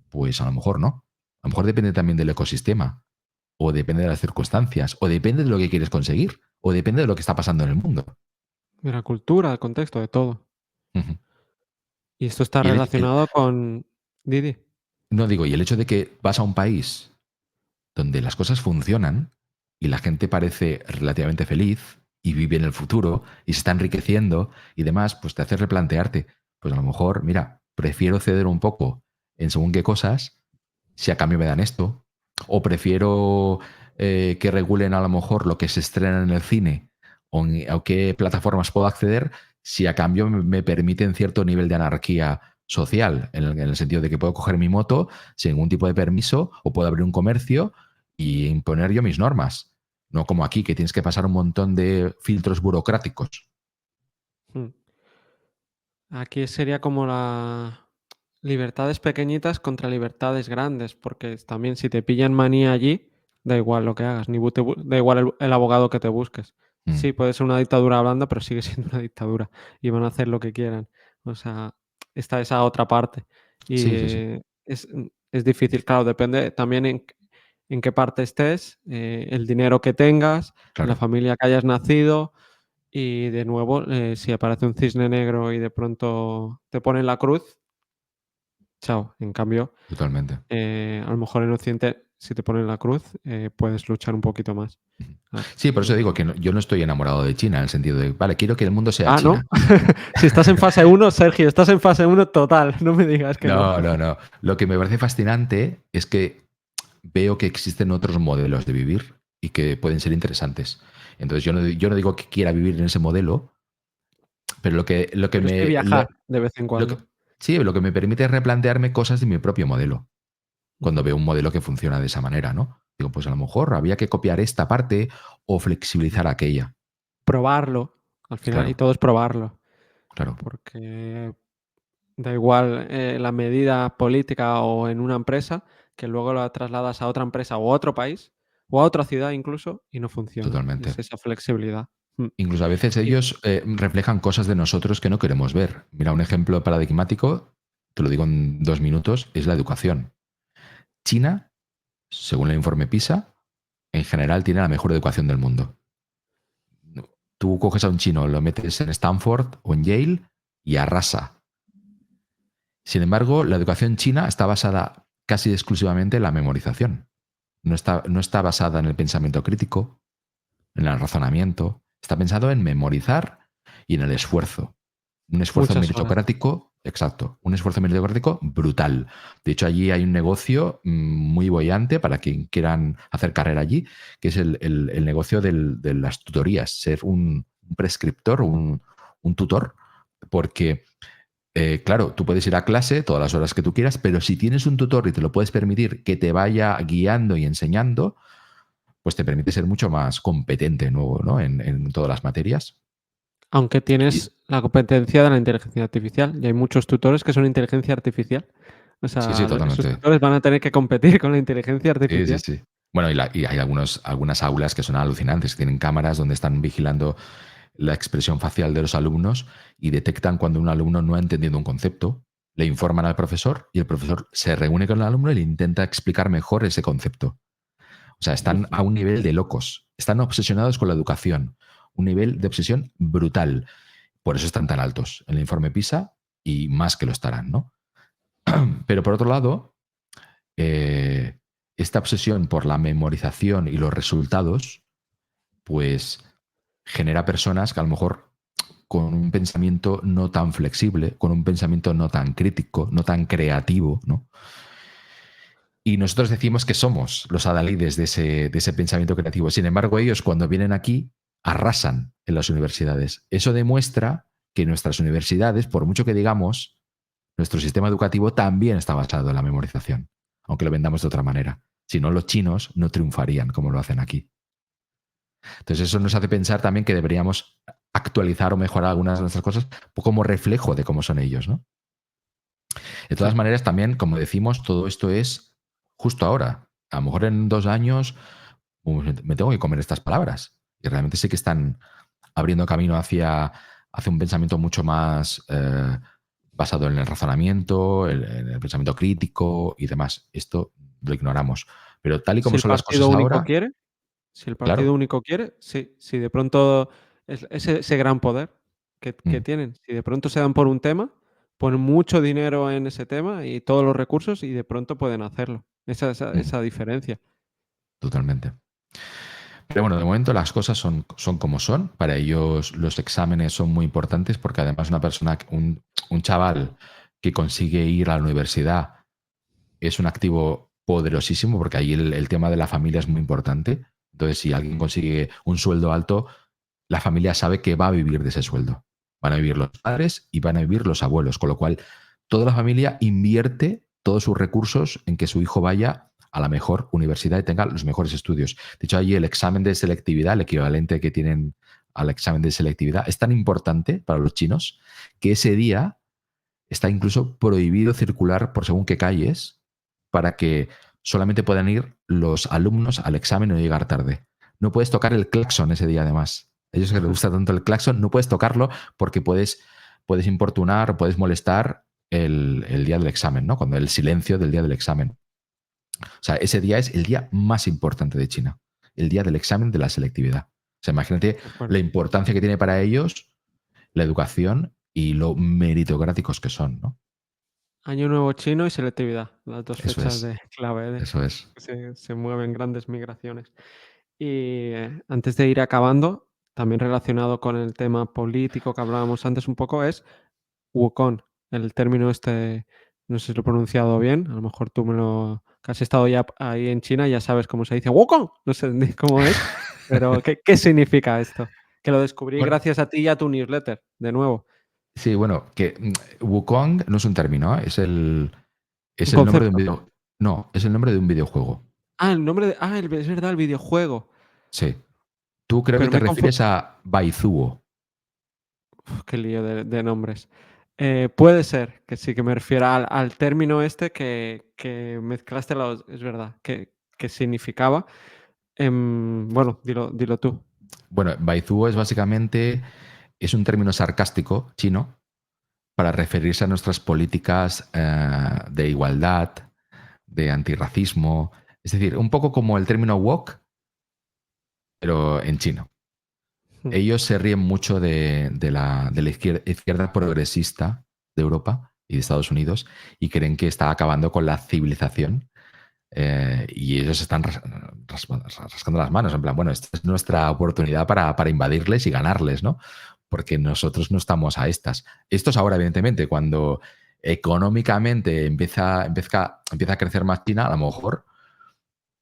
Pues a lo mejor no. A lo mejor depende también del ecosistema, o depende de las circunstancias, o depende de lo que quieres conseguir, o depende de lo que está pasando en el mundo. De la cultura, del contexto, de todo. Ujú. Y esto está Y relacionado con Didi. no digo, y el hecho de que vas a un país donde las cosas funcionan y la gente parece relativamente feliz y vive en el futuro y se está enriqueciendo y demás, pues te hace replantearte. Pues a lo mejor, mira, prefiero ceder un poco en según qué cosas si a cambio me dan esto. O prefiero que regulen a lo mejor lo que se estrena en el cine o qué plataformas puedo acceder si a cambio me permiten cierto nivel de anarquía social, en el sentido de que puedo coger mi moto sin ningún tipo de permiso o puedo abrir un comercio y imponer yo mis normas. No como aquí, que tienes que pasar un montón de filtros burocráticos. Mm. Aquí sería como la libertades pequeñitas contra libertades grandes, porque también si te pillan manía allí, da igual lo que hagas, ni da igual el abogado que te busques. Mm. Sí, puede ser una dictadura blanda, pero sigue siendo una dictadura y van a hacer lo que quieran. O sea, está esa otra parte. Y Sí, sí, sí, es difícil, claro, depende también en qué parte estés, el dinero que tengas, la claro, familia que hayas nacido. Y de nuevo, si aparece un cisne negro y de pronto te ponen la cruz, chao. En cambio, totalmente. a lo mejor en Occidente, si te ponen la cruz, puedes luchar un poquito más. Ujú. Claro, Sí, por eso y digo que yo no estoy enamorado de China, en el sentido de, vale, quiero que el mundo sea ah, ¿no? China. Si estás en fase uno, Sergio, estás en fase uno total, no me digas que no. No, no, no. Lo que me parece fascinante es que veo que existen otros modelos de vivir y que pueden ser interesantes. Entonces, yo no digo que quiera vivir en ese modelo, pero lo que Pero sí me, viajar de vez en lo que, cuando. sí, lo que me permite es replantearme cosas de mi propio modelo. Cuando Ujú. veo un modelo que funciona de esa manera, ¿no? Digo, pues a lo mejor había que copiar esta parte o flexibilizar aquella. Probarlo, al final, y Claro, todo es probarlo, claro, porque da igual, la medida política o en una empresa, que luego la trasladas a otra empresa o a otro país, o a otra ciudad incluso, y no funciona. totalmente. Es esa flexibilidad. Mm. Incluso a veces Y ellos reflejan cosas de nosotros que no queremos ver. Mira, un ejemplo paradigmático, te lo digo en 2 minutos, es la educación. China, según el informe PISA, en general tiene la mejor educación del mundo. Tú coges a un chino, lo metes en Stanford o en Yale y arrasa. Sin embargo, la educación china está basada casi exclusivamente en la memorización. No está basada en el pensamiento crítico, en el razonamiento. Está pensado en memorizar y en el esfuerzo. Un esfuerzo muchas horas. meritocrático, exacto, un esfuerzo meritocrático brutal. De hecho, allí hay un negocio muy bollante para quien quieran hacer carrera allí, que es el negocio de las tutorías, ser un prescriptor, un tutor, porque claro, tú puedes ir a clase todas las horas que tú quieras, pero si tienes un tutor y te lo puedes permitir que te vaya guiando y enseñando, pues te permite ser mucho más competente nuevo, ¿no? En todas las materias. Aunque Y, tienes la competencia de la inteligencia artificial, y hay muchos tutores que son inteligencia artificial. O sí, sí, sea, esos totalmente. tutores van a tener que competir con la inteligencia Sí, sí, artificial. sí. Bueno, y hay algunas aulas que son alucinantes, que tienen cámaras donde están vigilando. la expresión facial de los alumnos y detectan cuando un alumno no ha entendido un concepto, le informan al profesor y el profesor se reúne con el alumno y le intenta explicar mejor ese concepto. O sea, están a un nivel de locos, están obsesionados con la educación, un nivel de obsesión brutal. Por eso están tan altos en el informe PISA y más que lo estarán, ¿no? Pero por otro lado, esta obsesión por la memorización y los resultados, pues genera personas que a lo mejor con un pensamiento no tan flexible, con un pensamiento no tan crítico, no tan creativo, ¿no? Y nosotros decimos que somos los adalides de ese pensamiento creativo. Sin embargo, ellos cuando vienen aquí arrasan en las universidades. Eso demuestra que nuestras universidades, por mucho que digamos, nuestro sistema educativo también está basado en la memorización, aunque lo vendamos de otra manera. Si no, los chinos no triunfarían como lo hacen aquí. Entonces eso nos hace pensar también que deberíamos actualizar o mejorar algunas de nuestras cosas como reflejo de cómo son ellos, ¿no? De todas Sí, maneras, también, como decimos, todo esto es justo ahora. A lo mejor en 2 años me tengo que comer estas palabras. Y realmente sí que están abriendo camino hacia un pensamiento mucho más basado en el razonamiento, en el pensamiento crítico y demás. Esto lo ignoramos. Pero tal y si como el son las partido cosas único ahora, quiere, si el partido claro. único quiere, sí. Si de pronto ese gran poder que Mm, tienen, si de pronto se dan por un tema, ponen mucho dinero en ese tema y todos los recursos y de pronto pueden hacerlo. mm, Esa diferencia. totalmente. Pero bueno, de momento las cosas son como son. Para ellos los exámenes son muy importantes porque además una persona, un chaval que consigue ir a la universidad es un activo poderosísimo porque ahí el tema de la familia es muy importante. Entonces, si alguien consigue un sueldo alto, la familia sabe que va a vivir de ese sueldo. Van a vivir los padres y van a vivir los abuelos, con lo cual toda la familia invierte todos sus recursos en que su hijo vaya a la mejor universidad y tenga los mejores estudios. De hecho, allí el examen de selectividad, el equivalente que tienen al examen de selectividad, es tan importante para los chinos que ese día está incluso prohibido circular por según qué calles para que solamente puedan ir los alumnos al examen y no llegar tarde. No puedes tocar el claxon ese día, además. A ellos que les gusta tanto el claxon, no puedes tocarlo porque puedes importunar o puedes molestar el día del examen, ¿no? Cuando el silencio del día del examen. O sea, ese día es el día más importante de China, el día del examen de la selectividad. O sea, imagínate Qué la fuerte. importancia que tiene para ellos la educación y lo meritocráticos que son, ¿no? Año nuevo chino y selectividad, las 2 Eso fechas es, de clave de eso es. que se mueven grandes migraciones. Y, antes de ir acabando, también relacionado con el tema político que hablábamos antes un poco, es Wukong, el término este, no sé si lo he pronunciado bien, a lo mejor tú me lo que has estado ya ahí en China, ya sabes cómo se dice Wukong, no sé ni cómo es, pero ¿qué significa esto? Que lo descubrí Bueno, gracias a ti y a tu newsletter, de nuevo. sí, bueno, que Wukong no es un término, ¿eh? Un Es el nombre de un concepto. video. No, es el nombre de un videojuego. El nombre de es verdad, el videojuego, Sí. Tú creo que pero te me confu refieres a Baizuo. qué lío de nombres. Puede ser que sí, que me refiera al término este que mezclaste los es verdad, que significaba. Bueno, dilo tú. Bueno, Baizuo es básicamente es un término sarcástico chino para referirse a nuestras políticas de igualdad, de antirracismo. Es decir, un poco como el término woke, pero en chino. Mm. Ellos se ríen mucho de la izquierda progresista de Europa y de Estados Unidos y creen que está acabando con la civilización. Y ellos están rascando las manos, en plan, bueno, esta es nuestra oportunidad para invadirles y ganarles, ¿no? Porque nosotros no estamos a estas. Esto es ahora, evidentemente, cuando económicamente empieza a crecer más China, a lo mejor,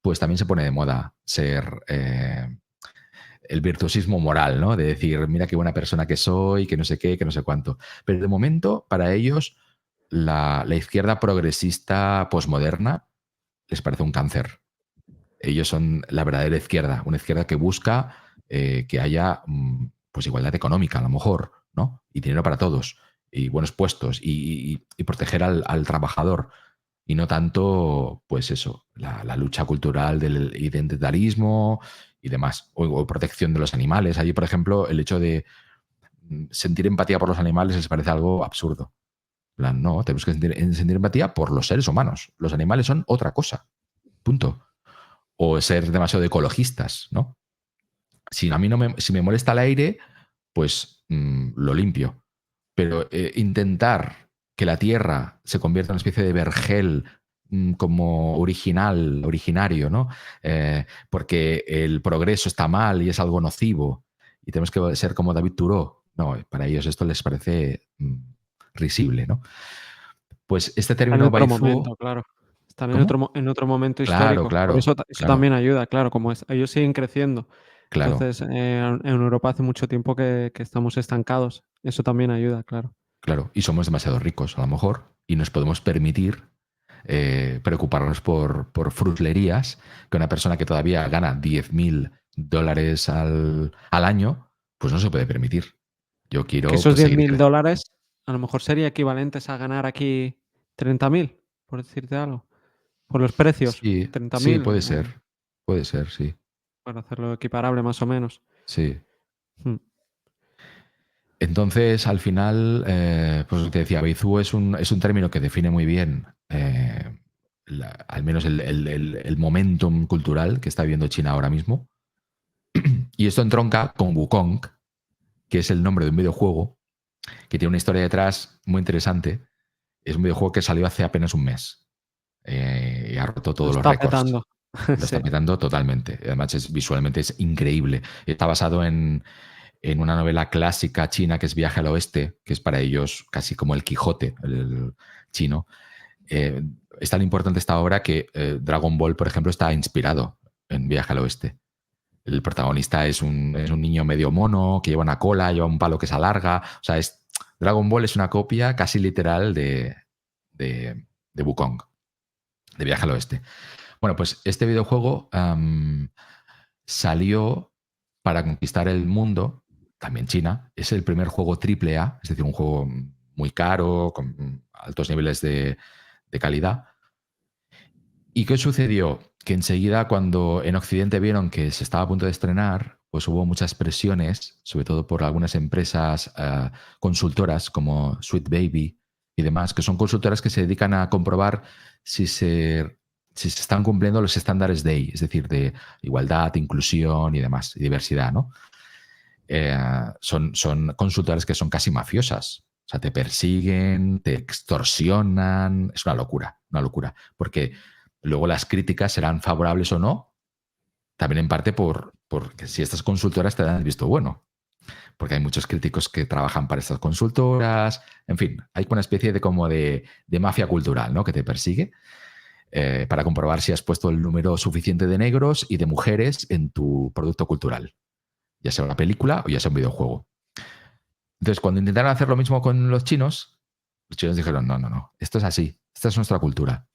pues también se pone de moda ser el virtuosismo moral, ¿no? De decir, mira qué buena persona que soy, que no sé qué, que no sé cuánto. Pero de momento, para ellos, la izquierda progresista posmoderna les parece un cáncer. Ellos son la verdadera izquierda, una izquierda que busca que haya pues igualdad económica, a lo mejor, ¿no? Y dinero para todos, y buenos puestos, y proteger al trabajador, y no tanto, pues eso, la lucha cultural del identitarismo y demás, o protección de los animales. Allí, por ejemplo, el hecho de sentir empatía por los animales les parece algo absurdo. En plan, no, tenemos que sentir empatía por los seres humanos. Los animales son otra cosa. Punto. O ser demasiado ecologistas, ¿no? Si a mí si me molesta el aire, pues lo limpio. Pero intentar que la Tierra se convierta en una especie de vergel como originario, ¿no? Porque el progreso está mal y es algo nocivo y tenemos que ser como David Thoreau. No, para ellos esto les parece risible, ¿no? Pues este Está en término otro Baizuo. momento, claro. Están ¿Cómo? en otro momento Claro, histórico. Por eso claro, eso claro, también ayuda, claro, como ellos siguen creciendo. claro, Entonces, en Europa hace mucho tiempo que estamos estancados. Eso también ayuda, claro. claro. Y somos demasiado ricos, a lo mejor, y nos podemos permitir preocuparnos por fruslerías que una persona que todavía gana $10.000 al año, pues no se puede permitir. Yo Que quiero esos pues diez seguir mil creciendo. dólares a lo mejor sería equivalentes a ganar aquí 30.000, por decirte algo. Por los precios, Sí, sí, 30.000, puede ser, sí, para hacerlo equiparable más o menos. sí. Mm. Entonces, al final, pues te decía, Beizú es un término que define muy bien, al menos el momentum cultural que está viviendo China ahora mismo. Y esto entronca con Wukong, que es el nombre de un videojuego que tiene una historia detrás muy interesante. Es un videojuego que salió hace apenas un mes y ha roto Lo todos los está récords. petando. Lo está Sí. petando totalmente. Además, visualmente es increíble. Está basado en una novela clásica china que es Viaje al Oeste, que es para ellos casi como el Quijote el chino. Eh, es tan importante esta obra que Dragon Ball, por ejemplo, está inspirado en Viaje al Oeste. El protagonista es un niño medio mono, que lleva una cola, lleva un palo que se alarga. O sea, Dragon Ball es una copia casi literal de Wukong, de Viaje al Oeste. Bueno, pues este videojuego salió para conquistar el mundo, también China. Es el primer juego triple A, es decir, un juego muy caro, con altos niveles de calidad. ¿Y qué sucedió? Que enseguida, cuando en Occidente vieron que se estaba a punto de estrenar, pues hubo muchas presiones, sobre todo por algunas empresas consultoras como Sweet Baby y demás, que son consultoras que se dedican a comprobar si se están cumpliendo los estándares DEI, es decir, de igualdad, inclusión y demás, y diversidad, ¿no? Son consultoras que son casi mafiosas. O sea, te persiguen, te extorsionan. Es una locura, una locura. Porque luego las críticas serán favorables o no, también en parte porque si estas consultoras te dan el visto bueno. Porque hay muchos críticos que trabajan para estas consultoras. En fin, hay una especie de mafia cultural, ¿no? Que te persigue para comprobar si has puesto el número suficiente de negros y de mujeres en tu producto cultural, ya sea una película o ya sea un videojuego. Entonces, cuando intentaron hacer lo mismo con los chinos dijeron, no, no, no, esto es así, esta es nuestra cultura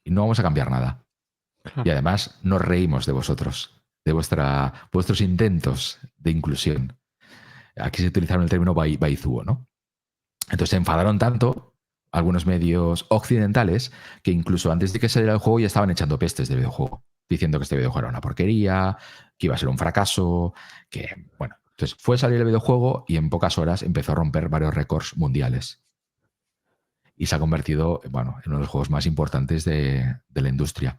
y no vamos a cambiar nada. Y Claro. además nos reímos de vosotros, de vuestros intentos de inclusión. Aquí se utilizaron el término baizuo, ¿no? Entonces se enfadaron tanto algunos medios occidentales que incluso antes de que saliera el juego ya estaban echando pestes del videojuego, diciendo que este videojuego era una porquería, que iba a ser un fracaso, que, bueno, entonces fue salir el videojuego y en pocas horas empezó a romper varios récords mundiales y se ha convertido, bueno, en uno de los juegos más importantes de la industria.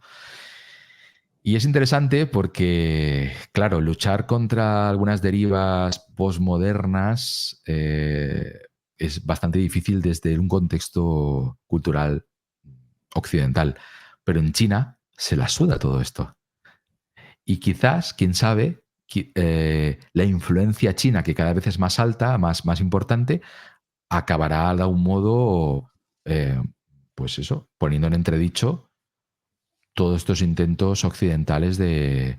Y es interesante porque, claro, luchar contra algunas derivas postmodernas es bastante difícil desde un contexto cultural occidental. Pero en China se la suda todo esto. Y quizás, quién sabe, la influencia china, que cada vez es más alta, más importante, acabará de algún modo, pues eso, poniendo en entredicho todos estos intentos occidentales del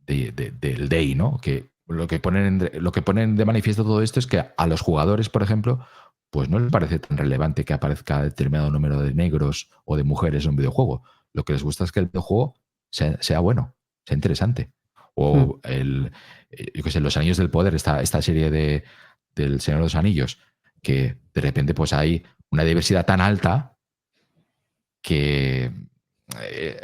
DEI, ¿no? Que lo que ponen de manifiesto todo esto es que a los jugadores, por ejemplo, pues no les parece tan relevante que aparezca determinado número de negros o de mujeres en un videojuego. Lo que les gusta es que el videojuego sea bueno, sea interesante. Mm. O yo qué sé, Los Anillos del Poder, esta serie del Señor de los Anillos, que de repente pues hay una diversidad tan alta que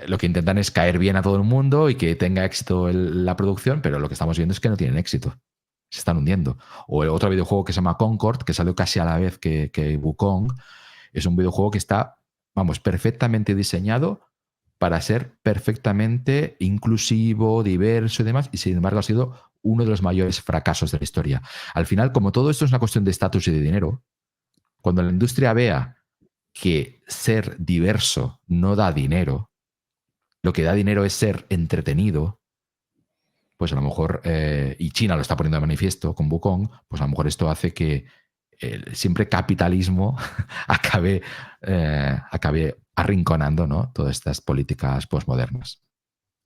lo que intentan es caer bien a todo el mundo y que tenga éxito la producción, pero lo que estamos viendo es que no tienen éxito. Se están hundiendo. O el otro videojuego que se llama Concord, que salió casi a la vez que Wukong, es un videojuego que está, vamos, perfectamente diseñado para ser perfectamente inclusivo, diverso y demás, y sin embargo ha sido uno de los mayores fracasos de la historia. Al final, como todo esto es una cuestión de estatus y de dinero, cuando la industria vea que ser diverso no da dinero, lo que da dinero es ser entretenido, pues a lo mejor, y China lo está poniendo de manifiesto con Wukong, pues a lo mejor esto hace que siempre capitalismo acabe arrinconando, ¿no?, todas estas políticas postmodernas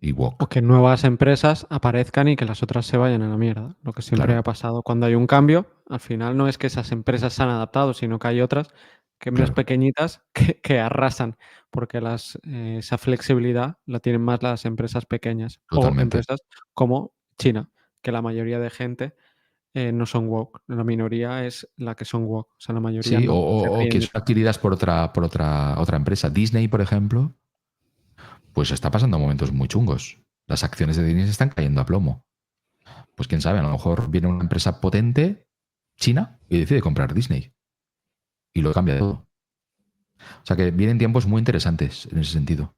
y O woke. que nuevas empresas aparezcan y que las otras se vayan a la mierda. Lo que siempre Claro, ha pasado cuando hay un cambio, al final no es que esas empresas se han adaptado, sino que hay otras que más claro, pequeñitas que arrasan, porque esa flexibilidad la tienen más las empresas pequeñas o totalmente. empresas como China, que la mayoría de gente no son woke. La minoría es la que son woke, o sea, la mayoría Sí, no, se o ríen que de son ti. adquiridas por otra empresa. Disney, por ejemplo, pues está pasando momentos muy chungos. Las acciones de Disney se están cayendo a plomo. Pues quién sabe, a lo mejor viene una empresa potente, China, y decide comprar Disney. Y lo cambia todo. O sea que vienen tiempos muy interesantes en ese sentido.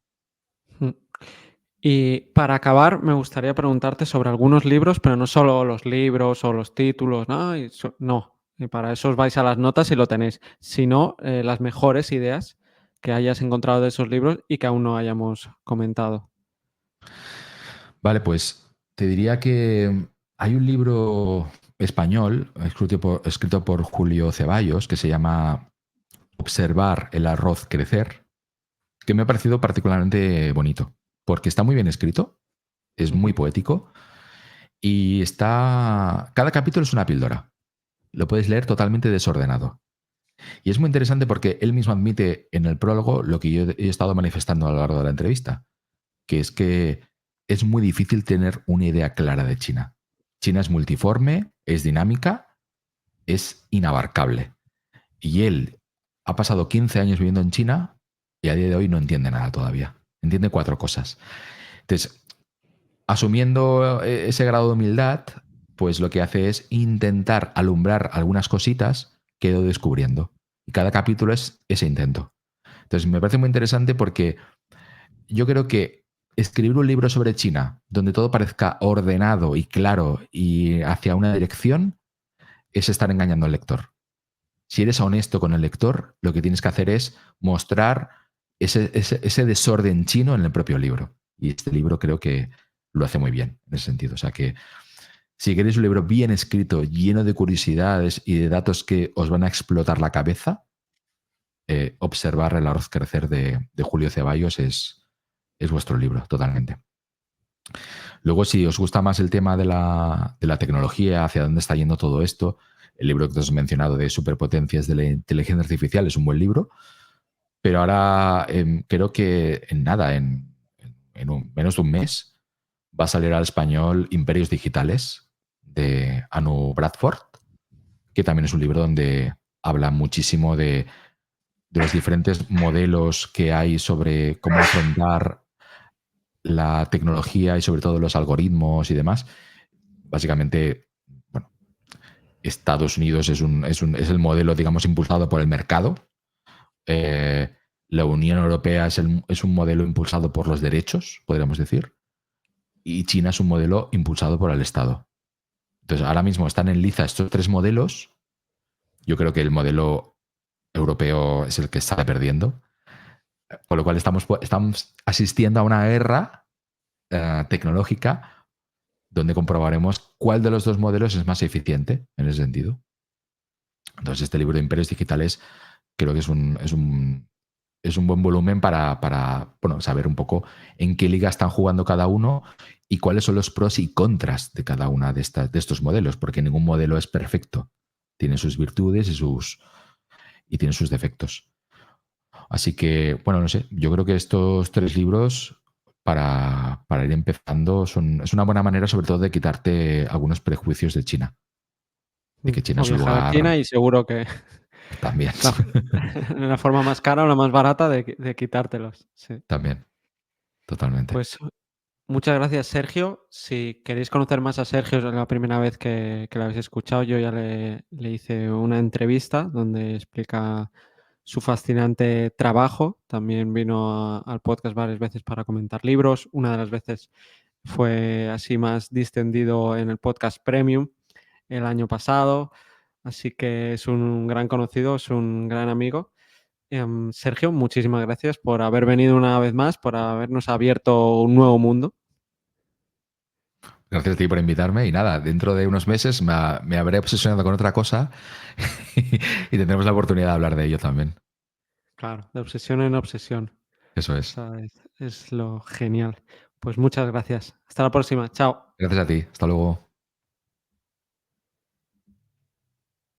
Mm. Y para acabar, me gustaría preguntarte sobre algunos libros, pero no solo los libros o los títulos, ¿no? No, y para eso os vais a las notas y lo tenéis, sino las mejores ideas que hayas encontrado de esos libros y que aún no hayamos comentado. Vale, pues te diría que hay un libro español escrito por Julio Ceballos que se llama Observar el arroz crecer, que me ha parecido particularmente bonito, porque está muy bien escrito, es muy Ujú. poético y cada capítulo es una píldora. Lo puedes leer totalmente desordenado. Y es muy interesante porque él mismo admite en el prólogo lo que yo he estado manifestando a lo largo de la entrevista, que es que es muy difícil tener una idea clara de China. China es multiforme, es dinámica, es inabarcable. Y él ha pasado 15 años viviendo en China y a día de hoy no entiende nada todavía. Entiende 4 cosas. Entonces, asumiendo ese grado de humildad, pues lo que hace es intentar alumbrar algunas cositas que he ido descubriendo. Y cada capítulo es ese intento. Entonces, me parece muy interesante porque yo creo que escribir un libro sobre China donde todo parezca ordenado y claro y hacia una dirección es estar engañando al lector. Si eres honesto con el lector, lo que tienes que hacer es mostrar ese desorden chino en el propio libro. Y este libro creo que lo hace muy bien en ese sentido. O sea que si queréis un libro bien escrito, lleno de curiosidades y de datos que os van a explotar la cabeza, Observar el arroz crecer de Julio Ceballos es vuestro libro, totalmente. Luego, si os gusta más el tema de la tecnología, hacia dónde está yendo todo esto, el libro que os he mencionado de Superpotencias de la Inteligencia Artificial es un buen libro, pero ahora creo que en nada, en menos de un mes, va a salir al español Imperios Digitales de Anu Bradford, que también es un libro donde habla muchísimo de los diferentes modelos que hay sobre cómo afrontar la tecnología y sobre todo los algoritmos y demás. Básicamente, bueno, Estados Unidos es el modelo, digamos, impulsado por el mercado. Eh, la Unión Europea es un modelo impulsado por los derechos, podríamos decir. Y China es un modelo impulsado por el Estado. Entonces, ahora mismo están en liza estos 3 modelos. Yo creo que el modelo europeo es el que está perdiendo. Con lo cual estamos asistiendo a una guerra tecnológica donde comprobaremos cuál de los 2 modelos es más eficiente en ese sentido. Entonces, este libro de Imperios Digitales creo que es un buen volumen para bueno, saber un poco en qué liga están jugando cada uno y cuáles son los pros y contras de cada una de estos modelos, porque ningún modelo es perfecto. Tiene sus virtudes y tiene sus defectos. Así que, bueno, no sé, yo creo que estos 3 libros para ir empezando es una buena manera sobre todo de quitarte algunos prejuicios de China, de que China O es un viajar a lugar China y seguro que también, la la forma más cara o la más barata de quitártelos, sí. también. totalmente. Pues muchas gracias, Sergio. Si queréis conocer más a Sergio, es la primera vez que lo habéis escuchado. Yo ya le hice una entrevista donde explica su fascinante trabajo. También vino al podcast varias veces para comentar libros. Una de las veces fue así más distendido en el podcast Premium el año pasado. Así que es un gran conocido, es un gran amigo. Sergio, muchísimas gracias por haber venido una vez más, por habernos abierto un nuevo mundo. Gracias a ti por invitarme y nada, dentro de unos meses me habré obsesionado con otra cosa y tendremos la oportunidad de hablar de ello también. Claro, de obsesión en obsesión. Eso es. Esa es lo genial. Pues muchas gracias. Hasta la próxima. Chao. Gracias a ti. Hasta luego.